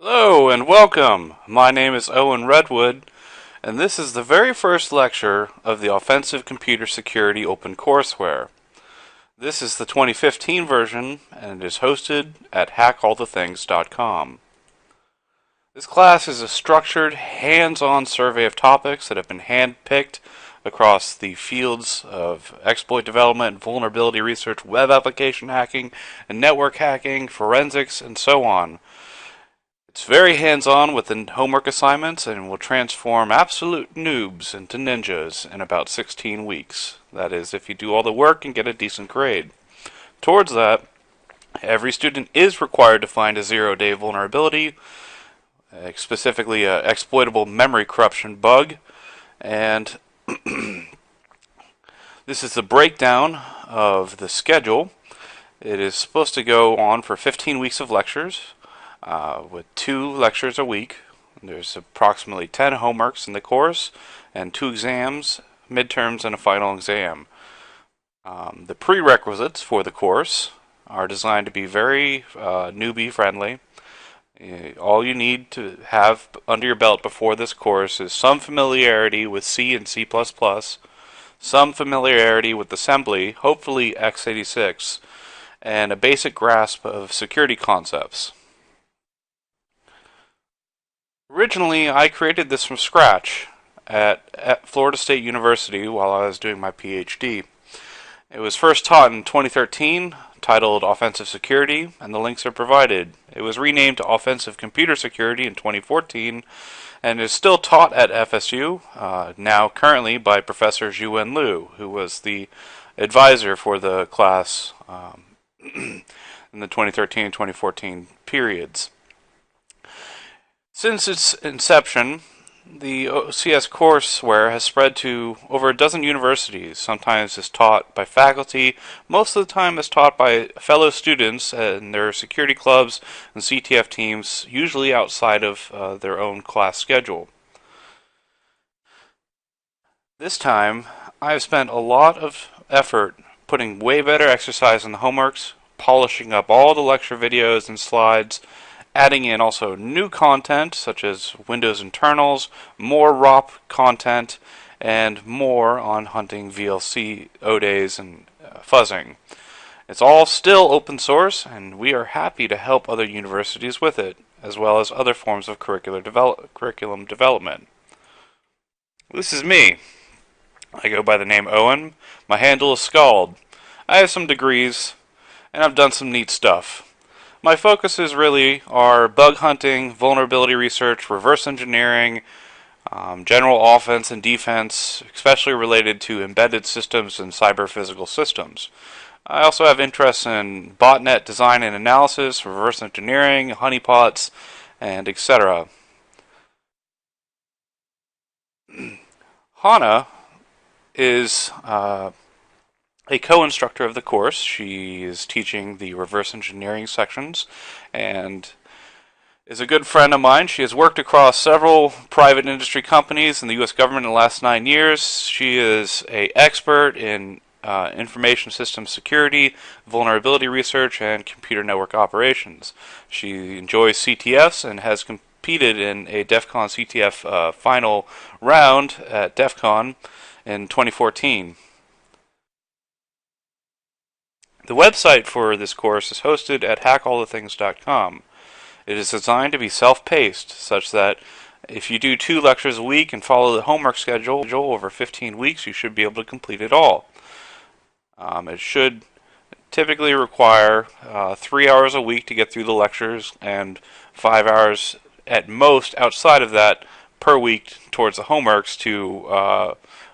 Hello and welcome. My name is Owen Redwood, and this is the very first lecture of the Offensive Computer Security OpenCourseware. This is the 2015 version, and it is hosted at hackallthethings.com. This class is a structured, hands-on survey of topics that have been hand-picked across the fields of exploit development, vulnerability research, web application hacking, and network hacking, forensics, and so on. It's very hands-on with the homework assignments and will transform absolute noobs into ninjas in about 16 weeks. That is, if you do all the work and get a decent grade. Towards that, every student is required to find a zero-day vulnerability, specifically an exploitable memory corruption bug, and this is the breakdown of the schedule. It is supposed to go on for 15 weeks of lectures, with 2 lectures a week. There's approximately 10 homeworks in the course, and 2 exams, midterms, and a final exam. The prerequisites for the course are designed to be very newbie friendly. All you need to have under your belt before this course is some familiarity with C and C++, some familiarity with assembly, hopefully x86, and a basic grasp of security concepts. Originally, I created this from scratch at Florida State University while I was doing my PhD. It was first taught in 2013, titled Offensive Security, and the links are provided. It was renamed to Offensive Computer Security in 2014, and is still taught at FSU, now currently by Professor Zhuwen Liu, who was the advisor for the class in the 2013 and 2014 periods. Since its inception, the OCS courseware has spread to over a dozen universities. Sometimes is taught by faculty, most of the time is taught by fellow students in their security clubs and CTF teams, usually outside of their own class schedule. This time, I have spent a lot of effort putting way better exercise in the homeworks, polishing up all the lecture videos and slides, adding in also new content such as Windows internals, more ROP content, and more on hunting VLC, ODAs, and fuzzing. It's all still open source, and we are happy to help other universities with it, as well as other forms of curriculum development. This is me. I go by the name Owen. My handle is Scald. I have some degrees, and I've done some neat stuff. My focuses really are bug hunting, vulnerability research, reverse engineering, general offense and defense, especially related to embedded systems and cyber-physical systems. I also have interests in botnet design and analysis, reverse engineering, honeypots, and etc. Hannah is a co-instructor of the course. She is teaching the reverse engineering sections and is a good friend of mine. She has worked across several private industry companies in the U.S. government in the last 9 years. She is an expert in information system security, vulnerability research, and computer network operations. She enjoys CTFs and has competed in a DEF CON CTF final round at DEF CON in 2014. The website for this course is hosted at hackallthethings.com. It is designed to be self-paced, such that if you do 2 lectures a week and follow the homework schedule over 15 weeks, you should be able to complete it all. It should typically require 3 hours a week to get through the lectures, and 5 hours at most outside of that per week towards the homeworks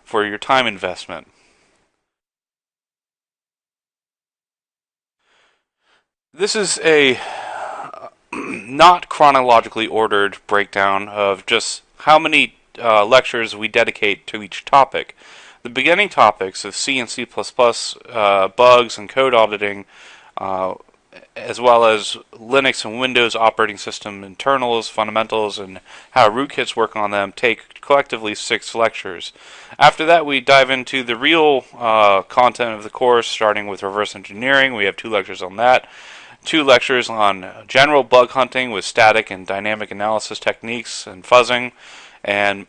for your time investment. This is a not chronologically ordered breakdown of just how many lectures we dedicate to each topic. The beginning topics of C and C++, bugs and code auditing, as well as Linux and Windows operating system internals, fundamentals, and how rootkits work on them, take collectively 6 lectures. After that, we dive into the real content of the course, starting with reverse engineering. We have 2 lectures on that. 2 lectures on general bug hunting with static and dynamic analysis techniques and fuzzing, and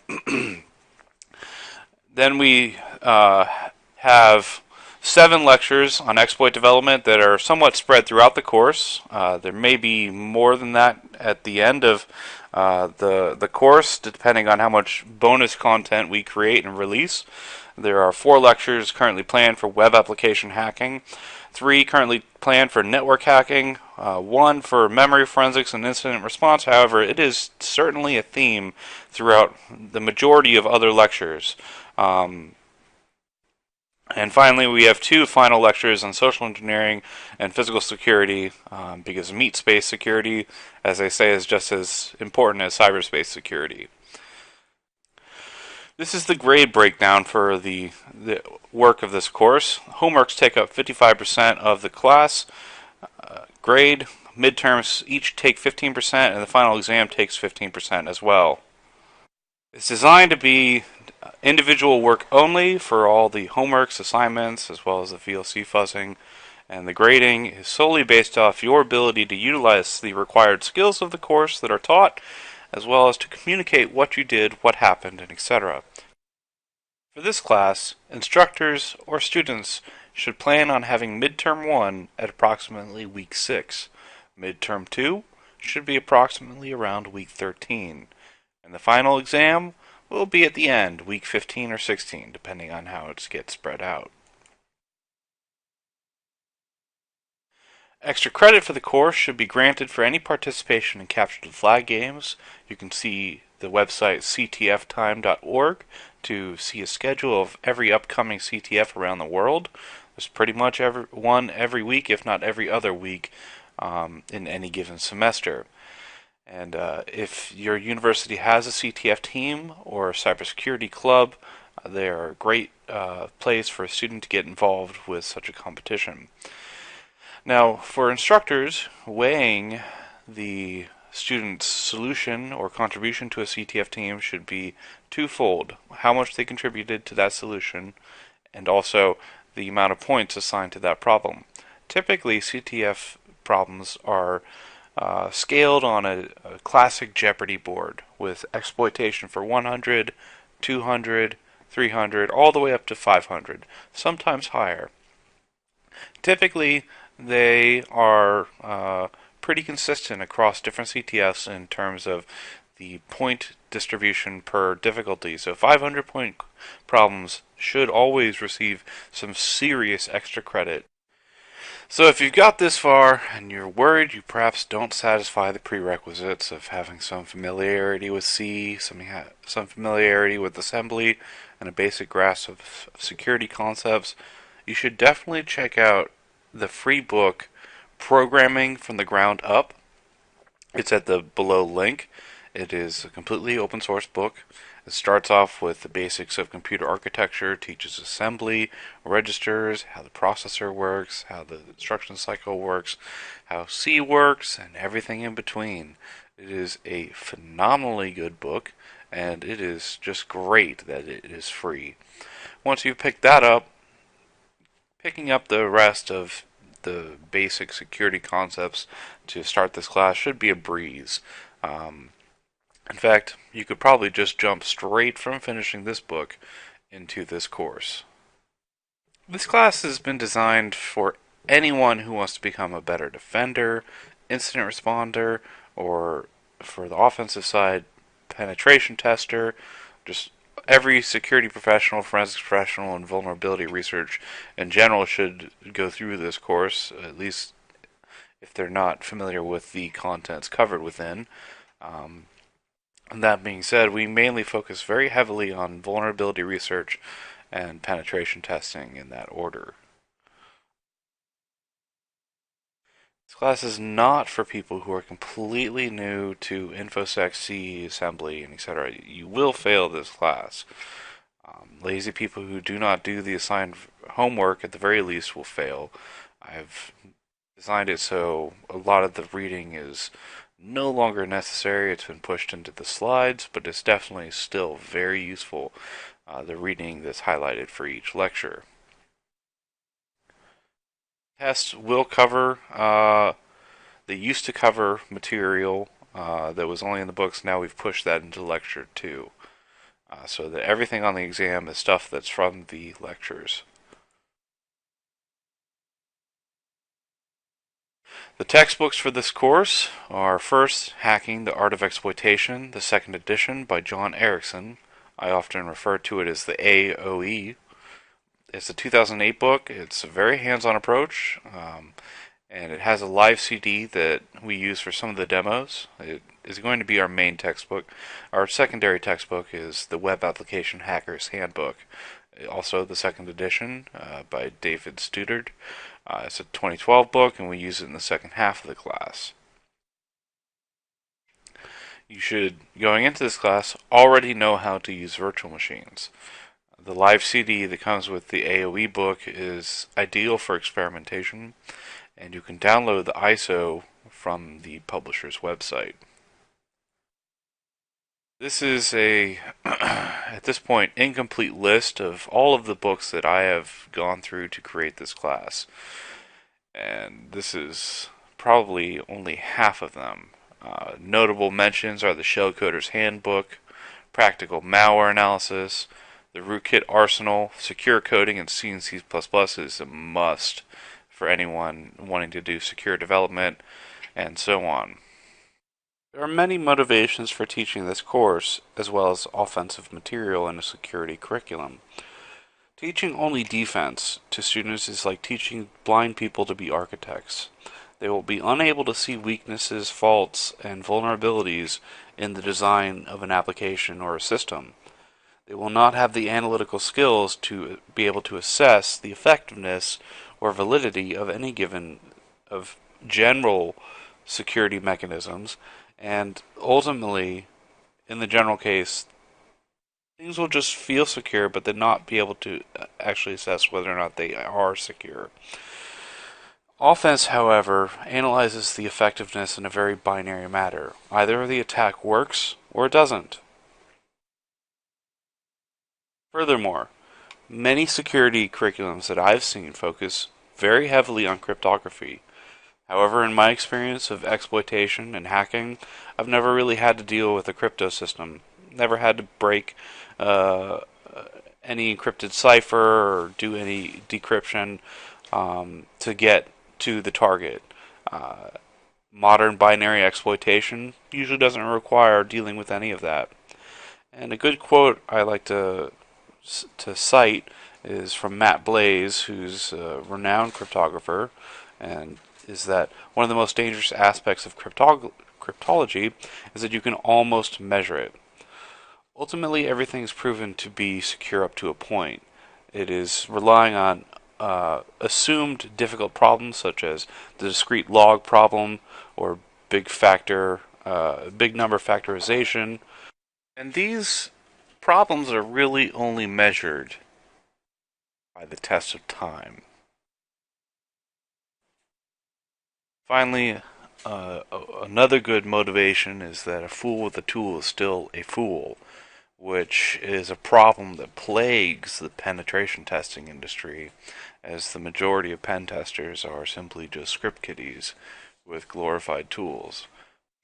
then we have 7 lectures on exploit development that are somewhat spread throughout the course. There may be more than that at the end of the course, depending on how much bonus content we create and release. There are 4 lectures currently planned for web application hacking, 3 currently planned for network hacking, 1 for memory forensics and incident response. However, it is certainly a theme throughout the majority of other lectures. And finally, we have 2 final lectures on social engineering and physical security, because meat space security, as I say, is just as important as cyberspace security. This is the grade breakdown for the work of this course. Homeworks take up 55% of the class grade. Midterms each take 15%, and the final exam takes 15% as well. It's designed to be individual work only for all the homeworks, assignments, as well as the VLC fuzzing, and the grading is solely based off your ability to utilize the required skills of the course that are taught, as well as to communicate what you did, what happened, and etc. For this class, instructors or students should plan on having midterm 1 at approximately week 6. Midterm 2 should be approximately around week 13. And the final exam will be at the end, week 15 or 16, depending on how it gets spread out. Extra credit for the course should be granted for any participation in Capture the Flag games. You can see the website ctftime.org to see a schedule of every upcoming CTF around the world. There's pretty much one every week, if not every other week, in any given semester. And if your university has a CTF team or a cybersecurity club, they are a great place for a student to get involved with such a competition. Now, for instructors, weighing the student's solution or contribution to a CTF team should be twofold: how much they contributed to that solution, and also the amount of points assigned to that problem. Typically, CTF problems are scaled on a classic Jeopardy board with exploitation for 100, 200, 300, all the way up to 500, sometimes higher. Typically, they are pretty consistent across different CTFs in terms of the point distribution per difficulty. So 500 point problems should always receive some serious extra credit. So if you've got this far and you're worried you perhaps don't satisfy the prerequisites of having some familiarity with C, some familiarity with assembly, and a basic grasp of security concepts, you should definitely check out the free book Programming from the Ground Up. It's at the below link. It is a completely open source book. It starts off with the basics of computer architecture, teaches assembly, registers, how the processor works, how the instruction cycle works, how C works, and everything in between. It is a phenomenally good book, and it is just great that it is free. Once you've picked that up, picking up the rest of the basic security concepts to start this class should be a breeze. In fact, you could probably just jump straight from finishing this book into this course. This class has been designed for anyone who wants to become a better defender, incident responder, or for the offensive side, penetration tester. Just every security professional, forensics professional, and vulnerability research in general should go through this course, at least if they're not familiar with the contents covered within. And that being said, we mainly focus very heavily on vulnerability research and penetration testing in that order. This class is not for people who are completely new to InfoSec, C, assembly, and etc. You will fail this class. Lazy people who do not do the assigned homework at the very least will fail. I've designed it so a lot of the reading is no longer necessary. It's been pushed into the slides, but it's definitely still very useful, the reading that's highlighted for each lecture. Tests will cover They used to cover material that was only in the books. Now we've pushed that into lecture 2. So that everything on the exam is stuff that's from the lectures. The textbooks for this course are first, Hacking the Art of Exploitation, the second edition by John Erickson. I often refer to it as the AOE. It's a 2008 book. It's a very hands-on approach, and it has a live CD that we use for some of the demos. It is going to be our main textbook. Our secondary textbook is the Web Application Hacker's Handbook, also the second edition by David Studard. It's a 2012 book, and we use it in the second half of the class. You should, going into this class, already know how to use virtual machines. The live CD that comes with the AOE book is ideal for experimentation, and you can download the ISO from the publisher's website. This is a, at this point, incomplete list of all of the books that I have gone through to create this class. And this is probably only half of them. Notable mentions are the Shellcoder's Handbook, Practical Malware Analysis, the Rootkit Arsenal, Secure Coding in C and C++ is a must for anyone wanting to do secure development, and so on. There are many motivations for teaching this course, as well as offensive material in a security curriculum. Teaching only defense to students is like teaching blind people to be architects. They will be unable to see weaknesses, faults, and vulnerabilities in the design of an application or a system. They will not have the analytical skills to be able to assess the effectiveness or validity of any given of general security mechanisms, and ultimately, in the general case, things will just feel secure, but then not be able to actually assess whether or not they are secure. Offense, however, analyzes the effectiveness in a very binary matter. Either the attack works or it doesn't. Furthermore, many security curriculums that I've seen focus very heavily on cryptography. However, in my experience of exploitation and hacking, I've never really had to deal with a crypto system. Never had to break any encrypted cipher or do any decryption to get to the target. Modern binary exploitation usually doesn't require dealing with any of that. And a good quote I like to cite is from Matt Blaze, who's a renowned cryptographer, and is that one of the most dangerous aspects of cryptology is that you can almost measure it. Ultimately, everything is proven to be secure up to a point. It is relying on assumed difficult problems such as the discrete log problem or big number factorization. And these problems are really only measured by the test of time. Finally, another good motivation is that a fool with a tool is still a fool, which is a problem that plagues the penetration testing industry, as the majority of pen testers are simply just script kiddies with glorified tools.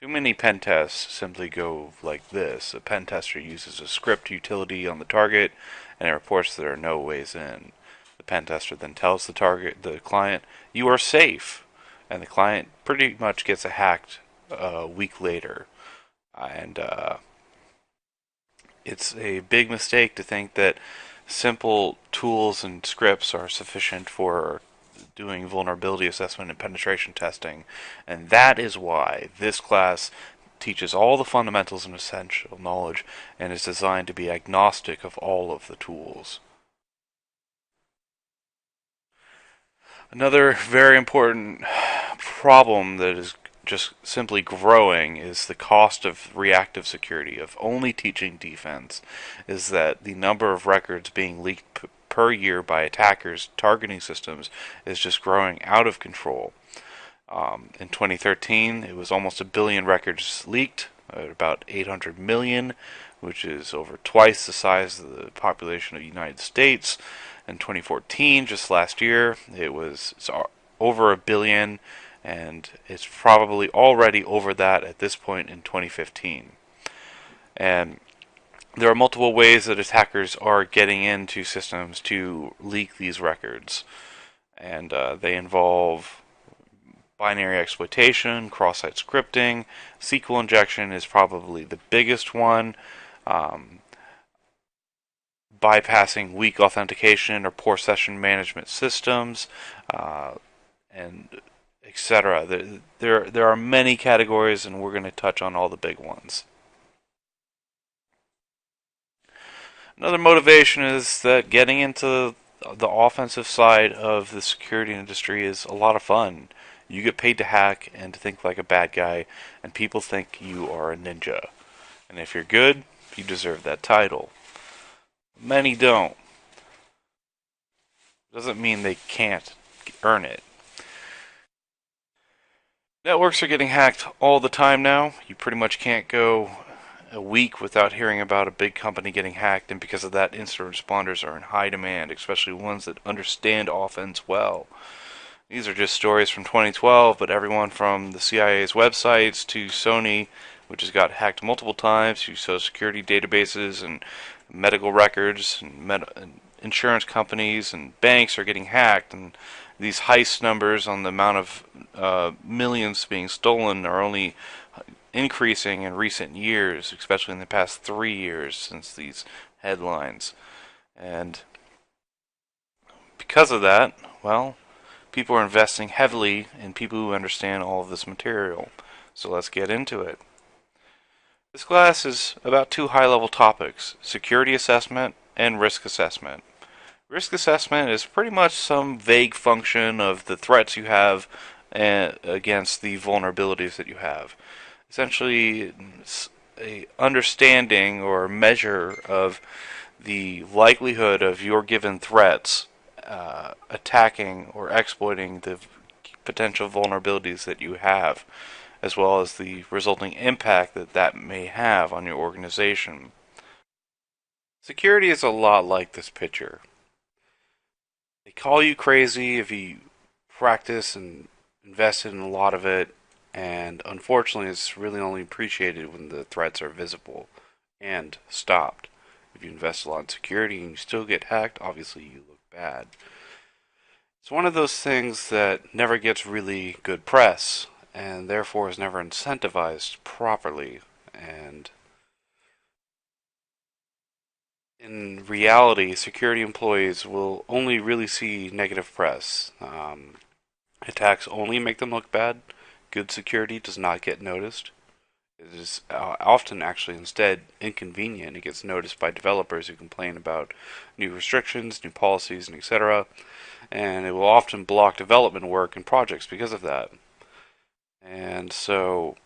Too many pen tests simply go like this. A pen tester uses a script utility on the target, and it reports there are no ways in. The pen tester then tells the client, "You are safe," and the client pretty much gets hacked a week later. And it's a big mistake to think that simple tools and scripts are sufficient for doing vulnerability assessment and penetration testing. And that is why this class teaches all the fundamentals and essential knowledge and is designed to be agnostic of all of the tools. Another very important problem that is just simply growing is the cost of reactive security, of only teaching defense, is that the number of records being leaked per year by attackers targeting systems is just growing out of control. In 2013, it was almost 1 billion records leaked, about 800 million, which is over twice the size of the population of the United States. In 2014, just last year, it was over 1 billion, and it's probably already over that at this point in 2015. And there are multiple ways that attackers are getting into systems to leak these records, and they involve binary exploitation, cross-site scripting. SQL injection is probably the biggest one. Um, Bypassing weak authentication or poor session management systems, and etc. There are many categories, and we're going to touch on all the big ones. Another motivation is that getting into the offensive side of the security industry is a lot of fun. You get paid to hack and to think like a bad guy, and people think you are a ninja. And if you're good, you deserve that title. Many don't. Doesn't mean they can't earn it. Networks are getting hacked all the time now. You pretty much can't go a week without hearing about a big company getting hacked, and because of that, incident responders are in high demand, especially ones that understand offense well. These are just stories from 2012, but everyone from the CIA's websites to Sony, which has got hacked multiple times, to social security databases and medical records and insurance companies and banks are getting hacked, and these heist numbers on the amount of millions being stolen are only increasing in recent years, especially in the past 3 years since these headlines. And because of that, well, people are investing heavily in people who understand all of this material. So let's get into it. This class is about two high-level topics: security assessment and risk assessment. Risk assessment is pretty much some vague function of the threats you have against the vulnerabilities that you have. Essentially, it's a understanding or measure of the likelihood of your given threats attacking or exploiting the potential vulnerabilities that you have, as well as the resulting impact that that may have on your organization. Security is a lot like this picture. They call you crazy if you practice and invested in a lot of it, and unfortunately, it's really only appreciated when the threats are visible and stopped. If you invest a lot in security and you still get hacked, obviously you look bad. It's one of those things that never gets really good press, and therefore is never incentivized properly. And in reality, security employees will only really see negative press. Attacks only make them look bad. Good security does not get noticed. It is often actually instead inconvenient. It gets noticed by developers who complain about new restrictions, new policies, and etc. And it will often block development work and projects because of that. And so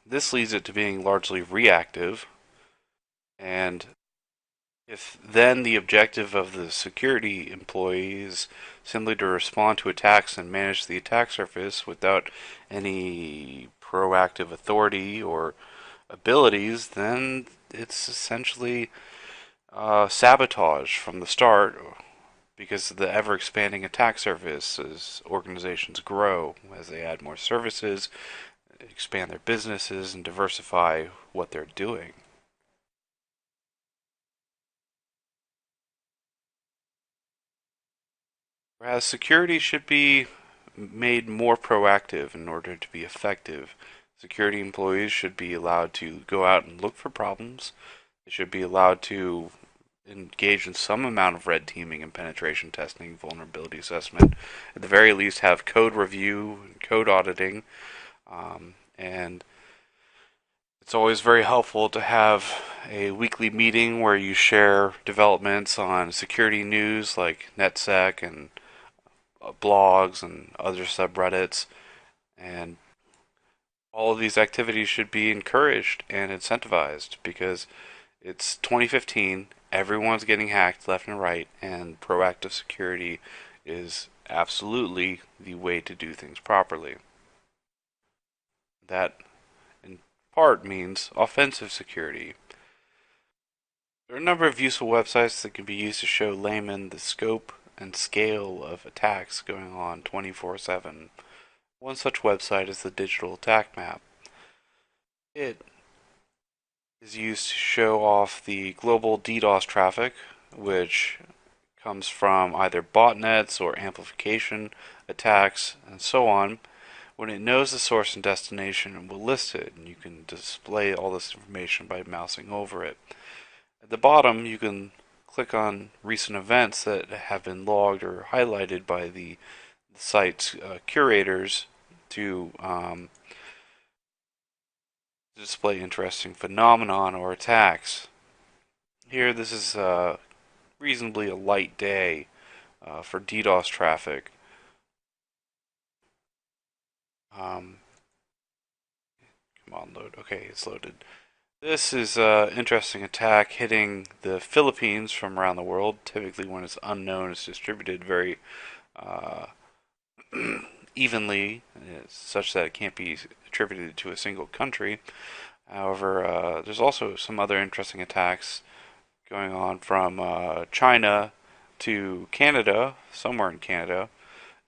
this leads it to being largely reactive. And if then the objective of the security employee is simply to respond to attacks and manage the attack surface without any proactive authority or abilities, then it's essentially sabotage from the start, because of the ever expanding attack surface as organizations grow, as they add more services, expand their businesses, and diversify what they're doing. Whereas security should be made more proactive in order to be effective. Security employees should be allowed to go out and look for problems. They should be allowed to engage in some amount of red teaming and penetration testing, vulnerability assessment. At the very least, have code review and code auditing. And it's always very helpful to have a weekly meeting where you share developments on security news like NetSec and blogs and other subreddits, and all of these activities should be encouraged and incentivized because it's 2015, everyone's getting hacked left and right, and proactive security is absolutely the way to do things properly. That in part means offensive security. There are a number of useful websites that can be used to show laymen the scope and scale of attacks going on 24/7. One such website is the Digital Attack Map. It is used to show off the global DDoS traffic, which comes from either botnets or amplification attacks and so on. When it knows the source and destination, it will list it, and you can display all this information by mousing over it. At the bottom, you can click on recent events that have been logged or highlighted by the site's curators to display interesting phenomenon or attacks. Here, this is reasonably a light day for DDoS traffic. Come on, load. Okay, it's loaded. This is an interesting attack hitting the Philippines from around the world. Typically, when it's unknown, it's distributed very evenly, such that it can't be attributed to a single country. However, there's also some other interesting attacks going on from China to Canada, somewhere in Canada,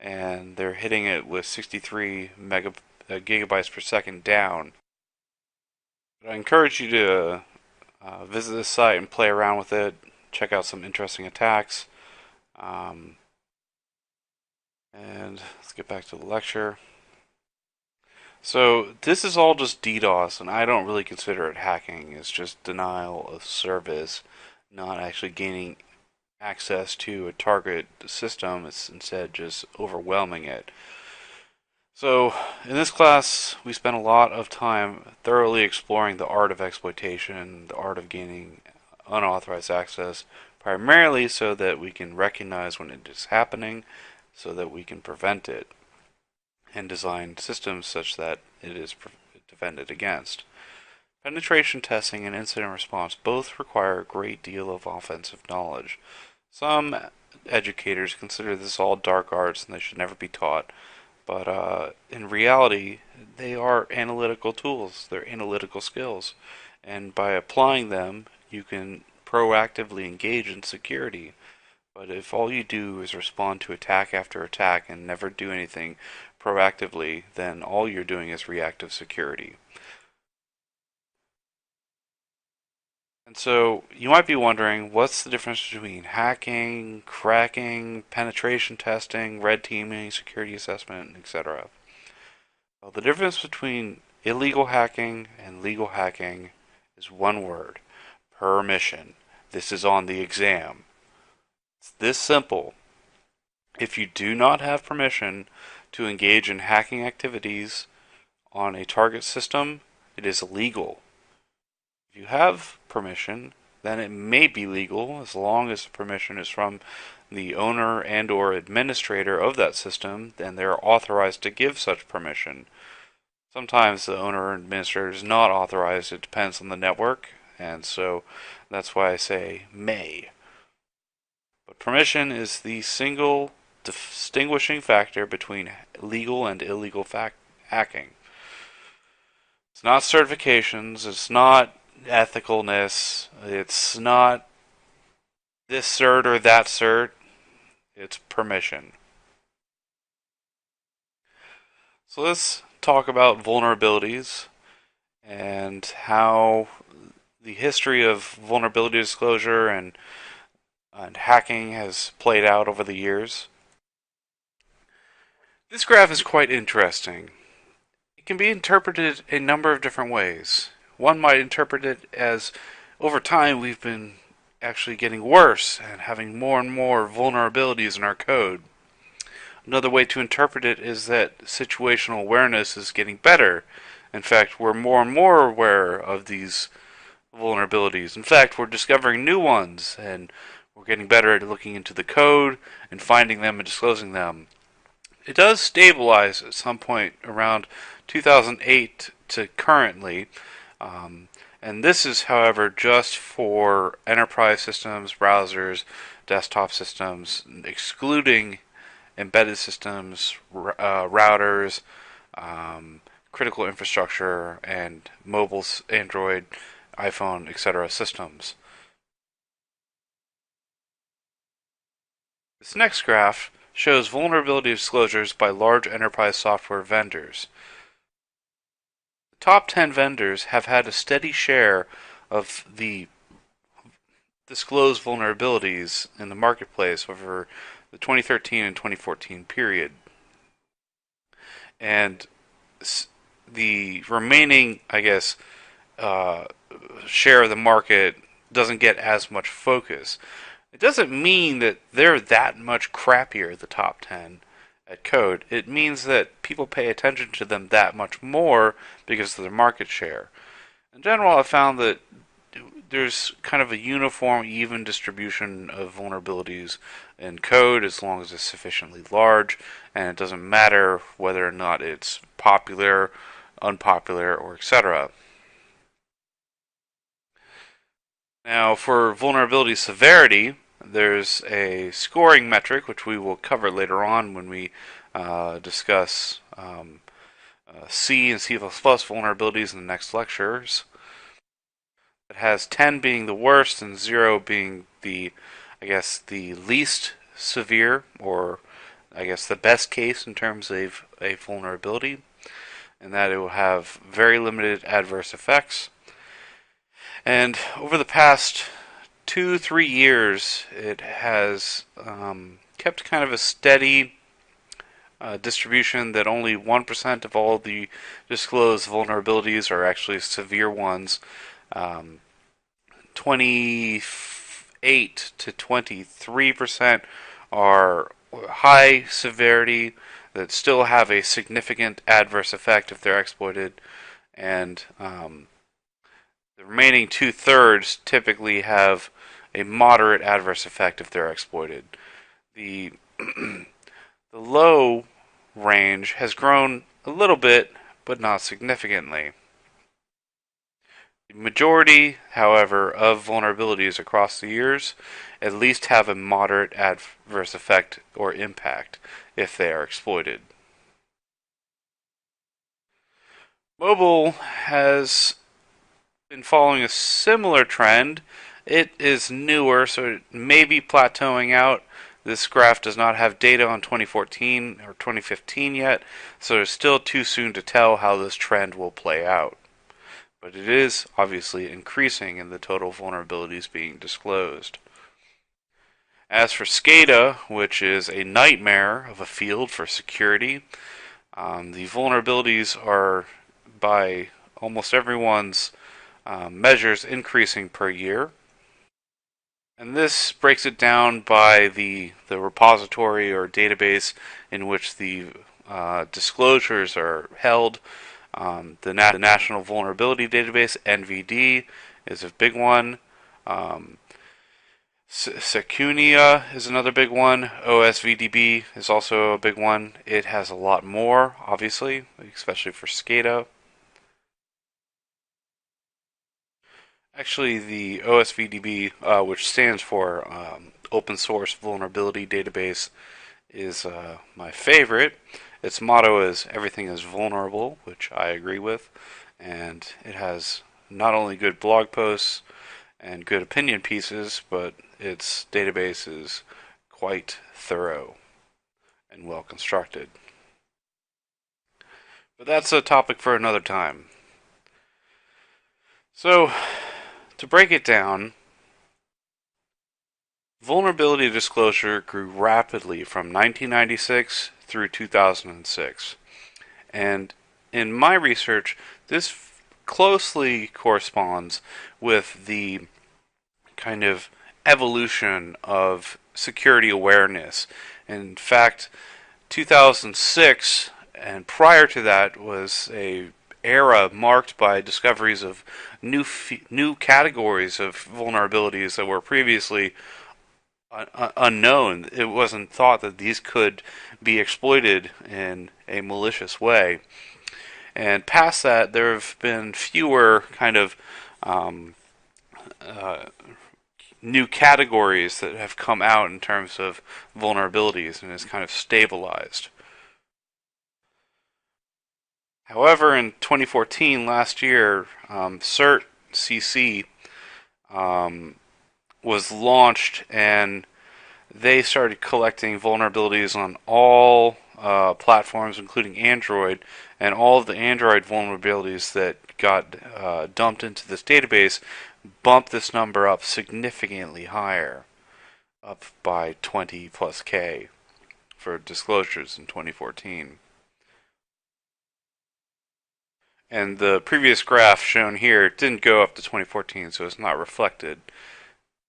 and they're hitting it with 63 gigabytes per second down. But I encourage you to visit this site and play around with it, check out some interesting attacks. And let's get back to the lecture. So this is all just DDoS, and I don't really consider it hacking. It's just denial of service, not actually gaining access to a target system. It's instead just overwhelming it. So in this class, we spent a lot of time thoroughly exploring the art of exploitation, the art of gaining unauthorized access, primarily so that we can recognize when it is happening, so that we can prevent it, and design systems such that it is defended against. Penetration testing and incident response both require a great deal of offensive knowledge. Some educators consider this all dark arts and they should never be taught, but in reality, they are analytical tools. They're analytical skills, and by applying them, you can proactively engage in security. But if all you do is respond to attack after attack and never do anything proactively, then all you're doing is reactive security. And so you might be wondering, what's the difference between hacking, cracking, penetration testing, red teaming, security assessment, etc.? Well, the difference between illegal hacking and legal hacking is one word: permission. This is on the exam. It's this simple. If you do not have permission to engage in hacking activities on a target system, it is illegal. If you have permission, then it may be legal as long as the permission is from the owner and or administrator of that system, then they're authorized to give such permission. Sometimes the owner or administrator is not authorized. It depends on the network, and so that's why I say may. But permission is the single distinguishing factor between legal and illegal hacking. It's not certifications, it's not ethicalness, it's not this cert or that cert, it's permission. So let's talk about vulnerabilities and how the history of vulnerability disclosure and hacking has played out over the years. This graph is quite interesting. It can be interpreted a number of different ways. One might interpret it as over time we've been actually getting worse and having more and more vulnerabilities in our code. Another way to interpret it is that situational awareness is getting better. In fact, we're more and more aware of these vulnerabilities. In fact, we're discovering new ones, and we're getting better at looking into the code and finding them and disclosing them. It does stabilize at some point around 2008 to currently. And this is, however, just for enterprise systems, browsers, desktop systems, excluding embedded systems, routers, critical infrastructure, and mobile, Android, iPhone, etc. systems. This next graph shows vulnerability disclosures by large enterprise software vendors. The top 10 vendors have had a steady share of the disclosed vulnerabilities in the marketplace over the 2013 and 2014 period. And the remaining, uh, share of the market doesn't get as much focus. It doesn't mean that they're that much crappier, the top 10 at code. It means that people pay attention to them that much more because of their market share. In general, I've found that there's kind of a uniform, even distribution of vulnerabilities in code as long as it's sufficiently large, and it doesn't matter whether or not it's popular, unpopular, or etc. Now, for vulnerability severity, there's a scoring metric which we will cover later on when we discuss C and C++ vulnerabilities in the next lectures. It has 10 being the worst and 0 being the least severe, or the best case in terms of a vulnerability, and that it will have very limited adverse effects. And over the past 2-3 years, it has kept kind of a steady distribution that only 1% of all the disclosed vulnerabilities are actually severe ones. 28 to 23% are high severity that still have a significant adverse effect if they're exploited, and the remaining 2/3 typically have a moderate adverse effect if they're exploited. The the low range has grown a little bit, but not significantly. The majority, however, of vulnerabilities across the years at least have a moderate adverse effect or impact if they are exploited. Mobile has been following a similar trend. It is newer, so it may be plateauing out. This graph does not have data on 2014 or 2015 yet, so it's still too soon to tell how this trend will play out. But it is obviously increasing in the total vulnerabilities being disclosed. As for SCADA, which is a nightmare of a field for security, the vulnerabilities are, by almost everyone's measures, increasing per year. And this breaks it down by the repository or database in which the disclosures are held. The National Vulnerability Database, NVD, is a big one. Secunia is another big one. OSVDB is also a big one. It has a lot more, obviously, especially for SCADA. Actually, the OSVDB, which stands for Open Source Vulnerability Database, is my favorite. Its motto is "Everything is vulnerable," which I agree with, and it has not only good blog posts and good opinion pieces, but its database is quite thorough and well constructed. But that's a topic for another time. So, to break it down, vulnerability disclosure grew rapidly from 1996 through 2006. And in my research, this closely corresponds with the kind of evolution of security awareness. In fact, 2006 and prior to that was a era marked by discoveries of new categories of vulnerabilities that were previously unknown. It wasn't thought that these could be exploited in a malicious way. And past that, there have been fewer kind of new categories that have come out in terms of vulnerabilities, and it's kind of stabilized. However, in 2014, last year, CERT CC was launched, and they started collecting vulnerabilities on all platforms, including Android, and all of the Android vulnerabilities that got dumped into this database bumped this number up significantly higher, up by 20 plus K for disclosures in 2014. And the previous graph shown here didn't go up to 2014, so it's not reflected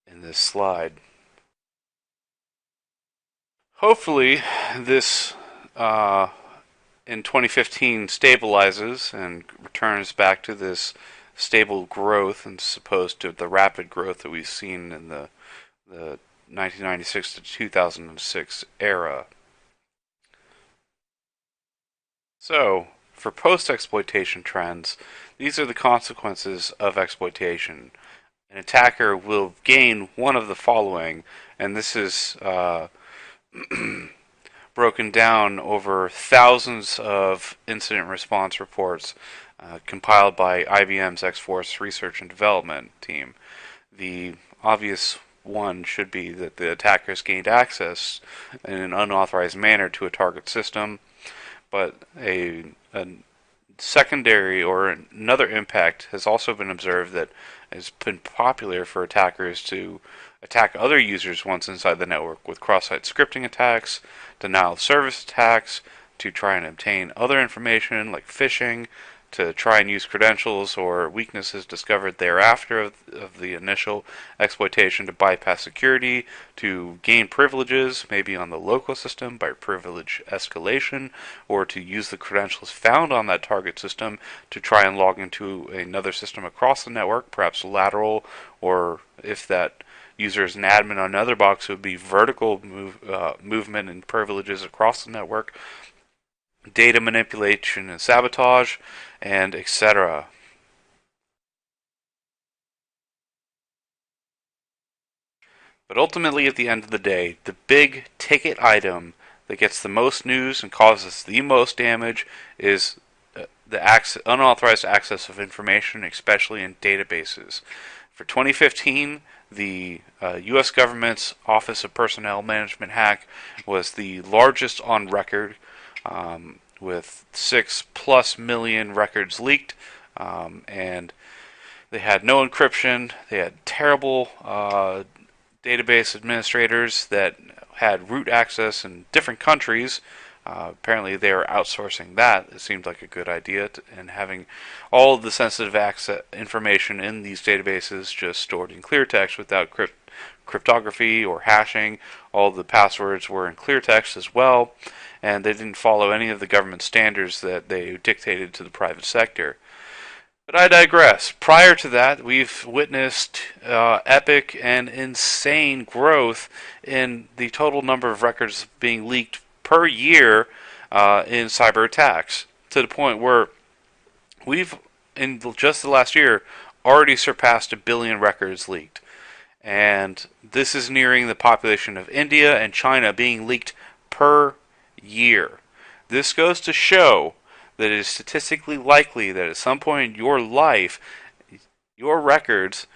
in this slide. Hopefully, this in 2015 stabilizes and returns back to this stable growth, as opposed to the rapid growth that we've seen in the 1996 to 2006 era. So, for post-exploitation trends, these are the consequences of exploitation. An attacker will gain one of the following, and this is broken down over thousands of incident response reports compiled by IBM's X-Force Research and Development team. The obvious one should be that the attackers gained access in an unauthorized manner to a target system, but a secondary or another impact has also been observed that has been popular for attackers to attack other users once inside the network with cross-site scripting attacks, denial of service attacks, to try and obtain other information like phishing, to try and use credentials or weaknesses discovered thereafter of the initial exploitation to bypass security, to gain privileges, maybe on the local system by privilege escalation, or to use the credentials found on that target system to try and log into another system across the network, perhaps lateral, or if that user is an admin on another box, it would be vertical movement and privileges across the network, data manipulation and sabotage, and etc. But ultimately, at the end of the day, the big ticket item that gets the most news and causes the most damage is the unauthorized access of information, especially in databases. For 2015, the U.S. government's Office of Personnel Management hack was the largest on record, with 6+ million records leaked, and they had no encryption. They had terrible database administrators that had root access in different countries. Apparently, they were outsourcing that. It seemed like a good idea, and having all of the sensitive access information in these databases just stored in clear text without cryptography or hashing. All the passwords were in clear text as well, and they didn't follow any of the government standards that they dictated to the private sector. But I digress. Prior to that, we've witnessed epic and insane growth in the total number of records being leaked per year in cyber attacks, to the point where we've, in just the last year, already surpassed 1 billion records leaked. And this is nearing the population of India and China being leaked per year. This goes to show that it is statistically likely that at some point in your life, your records,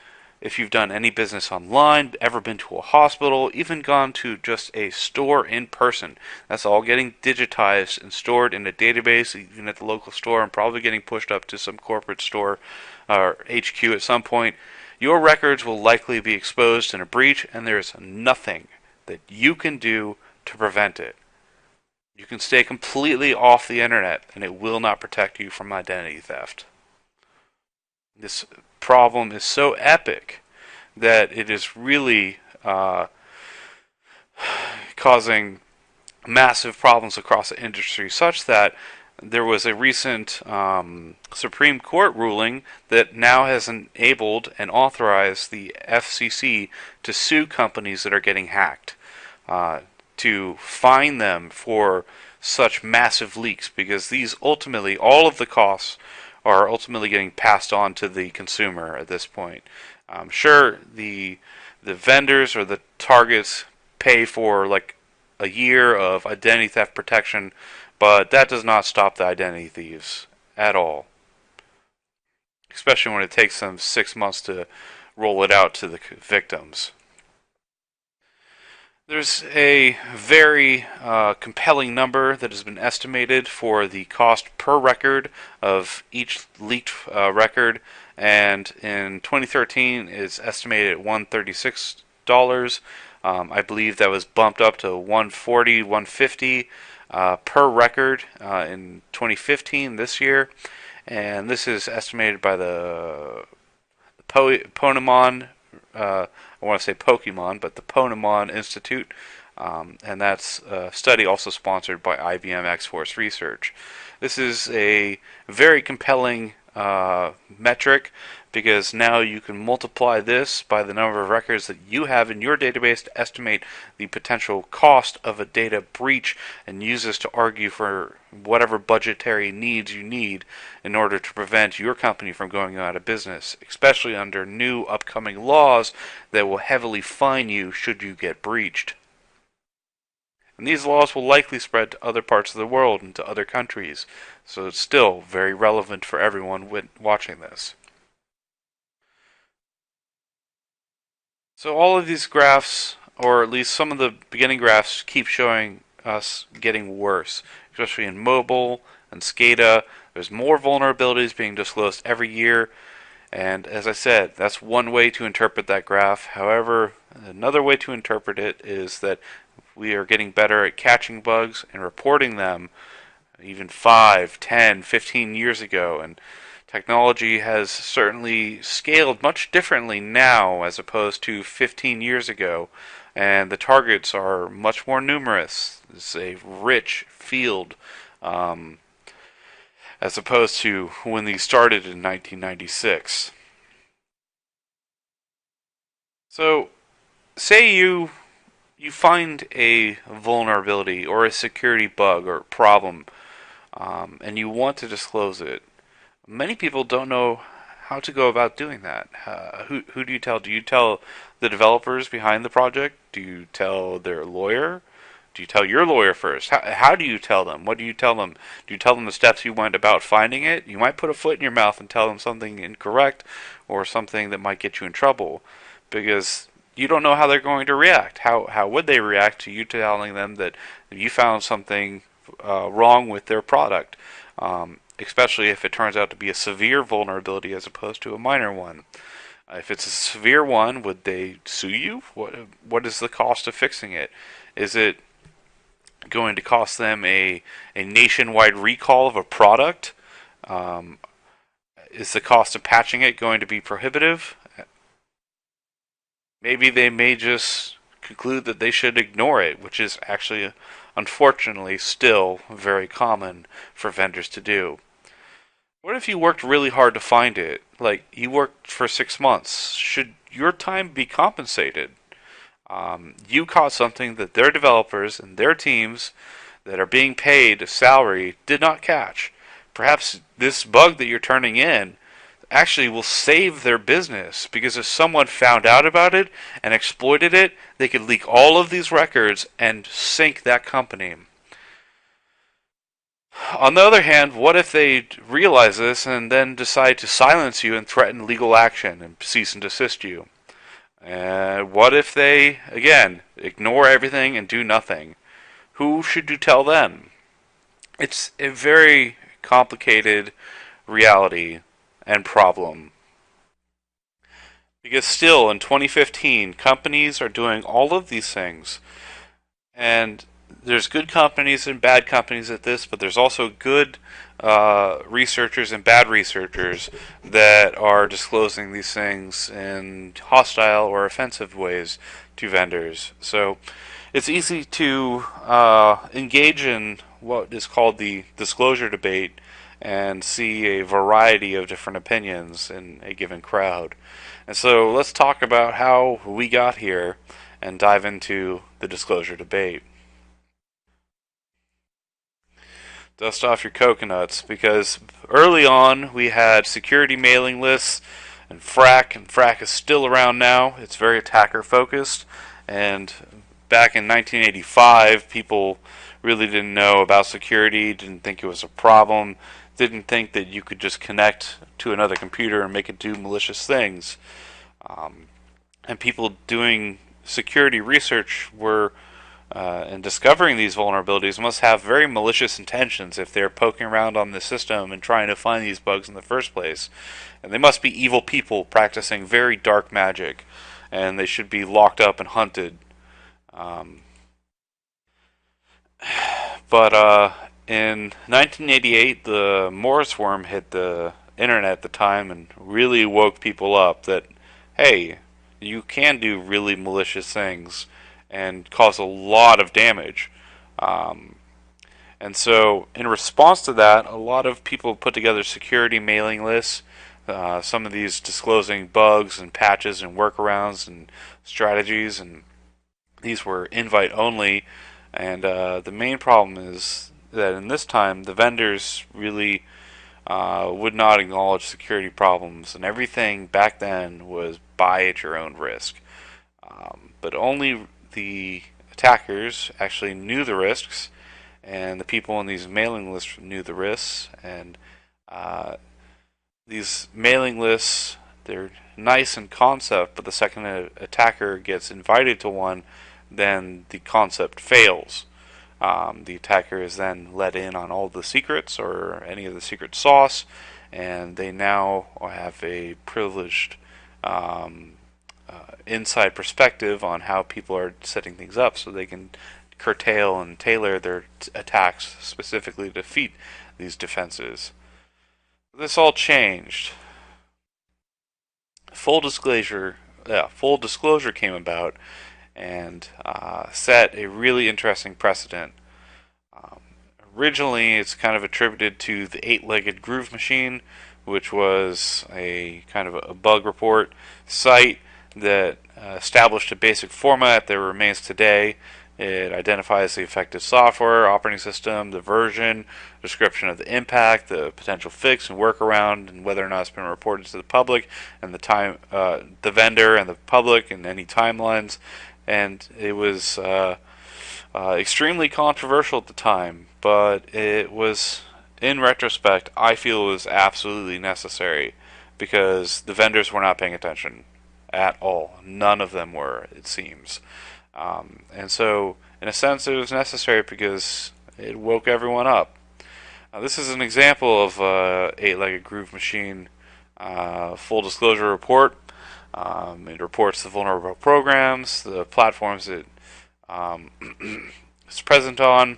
if you've done any business online, ever been to a hospital, even gone to just a store in person, that's all getting digitized and stored in a database, even at the local store, and probably getting pushed up to some corporate store or HQ at some point. Your records will likely be exposed in a breach, and there's nothing that you can do to prevent it. You can stay completely off the internet, and it will not protect you from identity theft. This problem is so epic that it is really causing massive problems across the industry, such that there was a recent Supreme Court ruling that now has enabled and authorized the FCC to sue companies that are getting hacked, to fine them for such massive leaks, because these ultimately, all of the costs are ultimately getting passed on to the consumer at this point. Sure, the vendors or the targets pay for like a year of identity theft protection, but that does not stop the identity thieves at all. Especially when it takes them 6 months to roll it out to the victims. There's a very compelling number that has been estimated for the cost per record of each leaked record, and in 2013 is estimated at $136. I believe that was bumped up to 140, 150 per record in 2015 this year, and this is estimated by the Ponemon. I want to say Pokemon, but the Ponemon Institute, and that's a study also sponsored by IBM X-Force Research. This is a very compelling metric because now you can multiply this by the number of records that you have in your database to estimate the potential cost of a data breach and use this to argue for whatever budgetary needs you need in order to prevent your company from going out of business, especially under new upcoming laws that will heavily fine you should you get breached. And these laws will likely spread to other parts of the world and to other countries, so it's still very relevant for everyone watching this. So all of these graphs, or at least some of the beginning graphs, keep showing us getting worse, especially in mobile and SCADA. There's more vulnerabilities being disclosed every year, and as I said, that's one way to interpret that graph. However, another way to interpret it is that we are getting better at catching bugs and reporting them even 5, 10, 15 years ago, and technology has certainly scaled much differently now as opposed to 15 years ago, and the targets are much more numerous. It's a rich field as opposed to when these started in 1996. So, say you find a vulnerability or a security bug or problem, and you want to disclose it. Many people don't know how to go about doing that. Who do you tell? Do you tell the developers behind the project? Do you tell their lawyer? Do you tell your lawyer first? How do you tell them? What do you tell them? Do you tell them the steps you went about finding it? You might put a foot in your mouth and tell them something incorrect or something that might get you in trouble because you don't know how they're going to react. How would they react to you telling them that you found something wrong with their product? Especially if it turns out to be a severe vulnerability as opposed to a minor one. If it's a severe one, would they sue you? What is the cost of fixing it? Is it going to cost them a nationwide recall of a product? Is the cost of patching it going to be prohibitive? Maybe they may just conclude that they should ignore it, which is actually unfortunately still very common for vendors to do. What if you worked really hard to find it? Like, you worked for 6 months. Should your time be compensated? You caught something that their developers and their teams that are being paid a salary did not catch. Perhaps this bug that you're turning in actually will save their business, because if someone found out about it and exploited it, they could leak all of these records and sink that company. On the other hand, what if they realize this and then decide to silence you and threaten legal action and cease and desist you? What if they, again, ignore everything and do nothing? Who should you tell them? It's a very complicated reality and problem. Because still, in 2015, companies are doing all of these things. And there's good companies and bad companies at this, but there's also good researchers and bad researchers that are disclosing these things in hostile or offensive ways to vendors. So it's easy to engage in what is called the disclosure debate and see a variety of different opinions in a given crowd. And so let's talk about how we got here and dive into the disclosure debate. Dust off your coconuts, because early on we had security mailing lists and FRAC is still around now. It's very attacker focused, and back in 1985 people really didn't know about security, didn't think it was a problem, didn't think that you could just connect to another computer and make it do malicious things. And people doing security research were and discovering these vulnerabilities must have very malicious intentions if they're poking around on the system and trying to find these bugs in the first place. And they must be evil people practicing very dark magic, and they should be locked up and hunted. Um, but in 1988, the Morris worm hit the internet at the time and really woke people up that, hey, you can do really malicious things and cause a lot of damage. Um, and so, in response to that, a lot of people put together security mailing lists. Some of these disclosing bugs and patches and workarounds and strategies, and these were invite only. And the main problem is that in this time, the vendors really would not acknowledge security problems, and everything back then was buy at your own risk. But only the attackers actually knew the risks, and the people in these mailing lists knew the risks. And these mailing lists, they're nice in concept, but the second an attacker gets invited to one, then the concept fails. The attacker is then let in on all the secrets or any of the secret sauce, and they now have a privileged inside perspective on how people are setting things up, so they can curtail and tailor their attacks specifically to defeat these defenses. This all changed. Full disclosure came about and set a really interesting precedent. Um, Originally, it's kind of attributed to the eight-legged groove machine, which was a kind of a bug report site that established a basic format that remains today. It identifies the affected software, operating system, the version, description of the impact, the potential fix and workaround, and whether or not it's been reported to the public, and the time, the vendor and the public, and any timelines. And it was extremely controversial at the time, but it was, in retrospect, I feel it was absolutely necessary because the vendors were not paying attention at all. None of them were, it seems. And so, in a sense, it was necessary because it woke everyone up. This is an example of eight-legged groove machine full disclosure report. It reports the vulnerable programs, the platforms it is present on,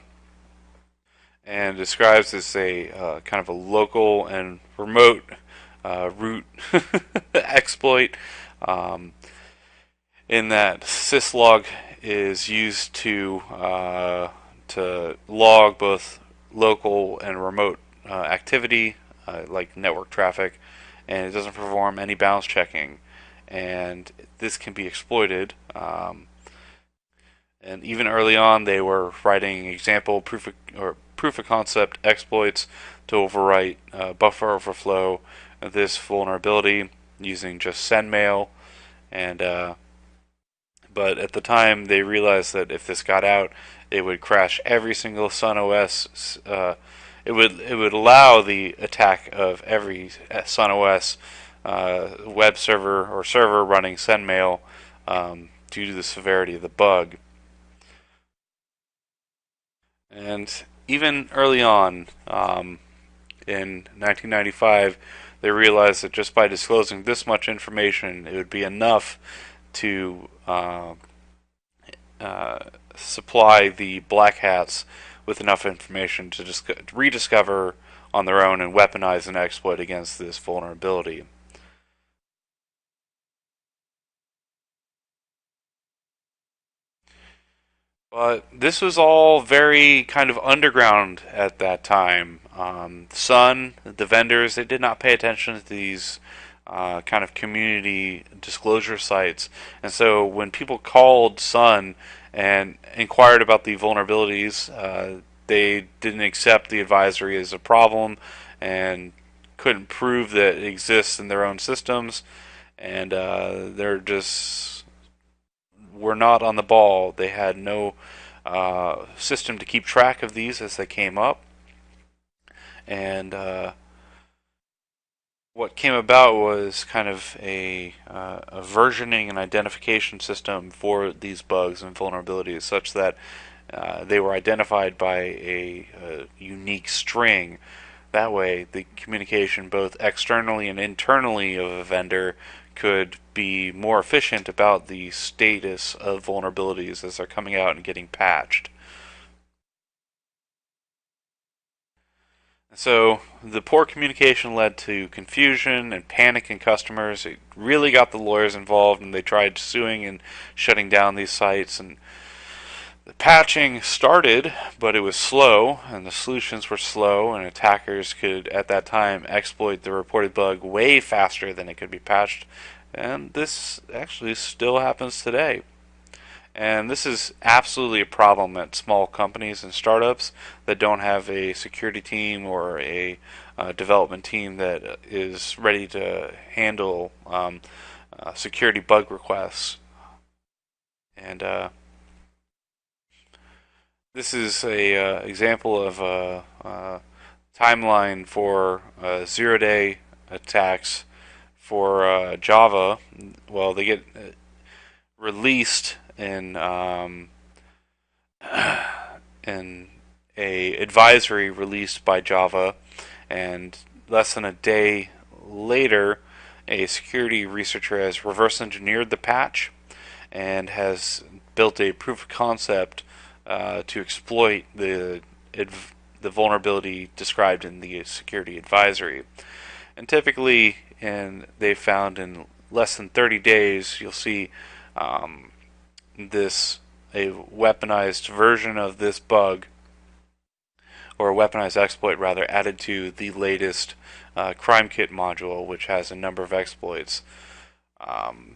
and describes as a kind of a local and remote root exploit. In that syslog is used to log both local and remote activity, like network traffic, and it doesn't perform any balance checking. And this can be exploited. And even early on, they were writing example proof of concept exploits to overwrite buffer overflow of this vulnerability using just sendmail. And but at the time, they realized that if this got out, it would crash every single Sun OS. It would allow the attack of every Sun OS web server or server running sendmail due to the severity of the bug. And even early on, in 1995, they realized that just by disclosing this much information, it would be enough to supply the black hats with enough information to just rediscover on their own and weaponize an exploit against this vulnerability. But this was all very kind of underground at that time. Sun, the vendors, they did not pay attention to these kind of community disclosure sites. And so when people called Sun and inquired about the vulnerabilities, they didn't accept the advisory as a problem and couldn't prove that it exists in their own systems. And they're just were not on the ball. They had no system to keep track of these as they came up. And what came about was kind of a versioning and identification system for these bugs and vulnerabilities, such that they were identified by a unique string. That way, the communication both externally and internally of a vendor could be more efficient about the status of vulnerabilities as they're coming out and getting patched. So the poor communication led to confusion and panic in customers. It really got the lawyers involved, and they tried suing and shutting down these sites. And the patching started, but it was slow, and the solutions were slow, and attackers could, at that time, exploit the reported bug way faster than it could be patched. And this actually still happens today. And this is absolutely a problem at small companies and startups that don't have a security team or a development team that is ready to handle security bug requests. And this is a example of a timeline for zero-day attacks for Java. Well, they get released in in a advisory released by Java, and less than a day later, a security researcher has reverse engineered the patch and has built a proof of concept to exploit the vulnerability described in the security advisory. And typically, they found in less than 30 days, you'll see a weaponized version of this bug, or a weaponized exploit rather, added to the latest CrimeKit module, which has a number of exploits. And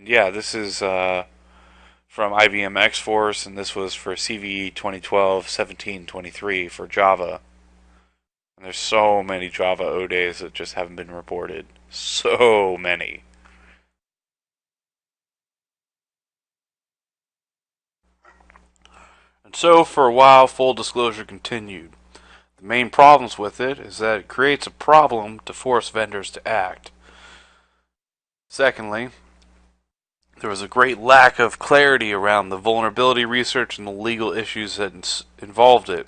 yeah, this is from IBM X-Force, and this was for CVE 2012-1723 for Java. And there's so many Java O days that just haven't been reported. So many. And so, for a while, full disclosure continued. The main problems with it is that it creates a problem to force vendors to act. Secondly, there was a great lack of clarity around the vulnerability research and the legal issues that involved it.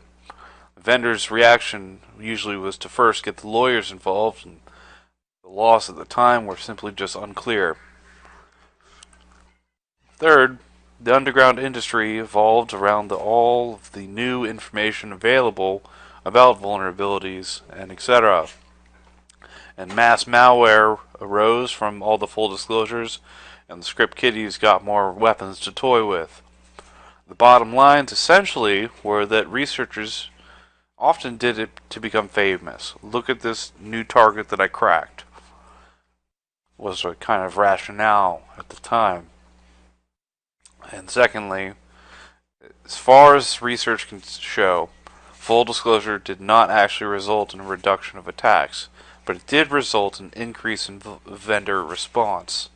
The vendor's reaction usually was to first get the lawyers involved, and the laws at the time were simply just unclear. Third, the underground industry evolved around all of the new information available about vulnerabilities and etc. And mass malware arose from all the full disclosures, and the script kiddies got more weapons to toy with. The bottom lines essentially were that researchers often did it to become famous. Look at this new target that I cracked, was a kind of rationale at the time. And secondly, as far as research can show, full disclosure did not actually result in a reduction of attacks, but it did result in an increase in vendor response.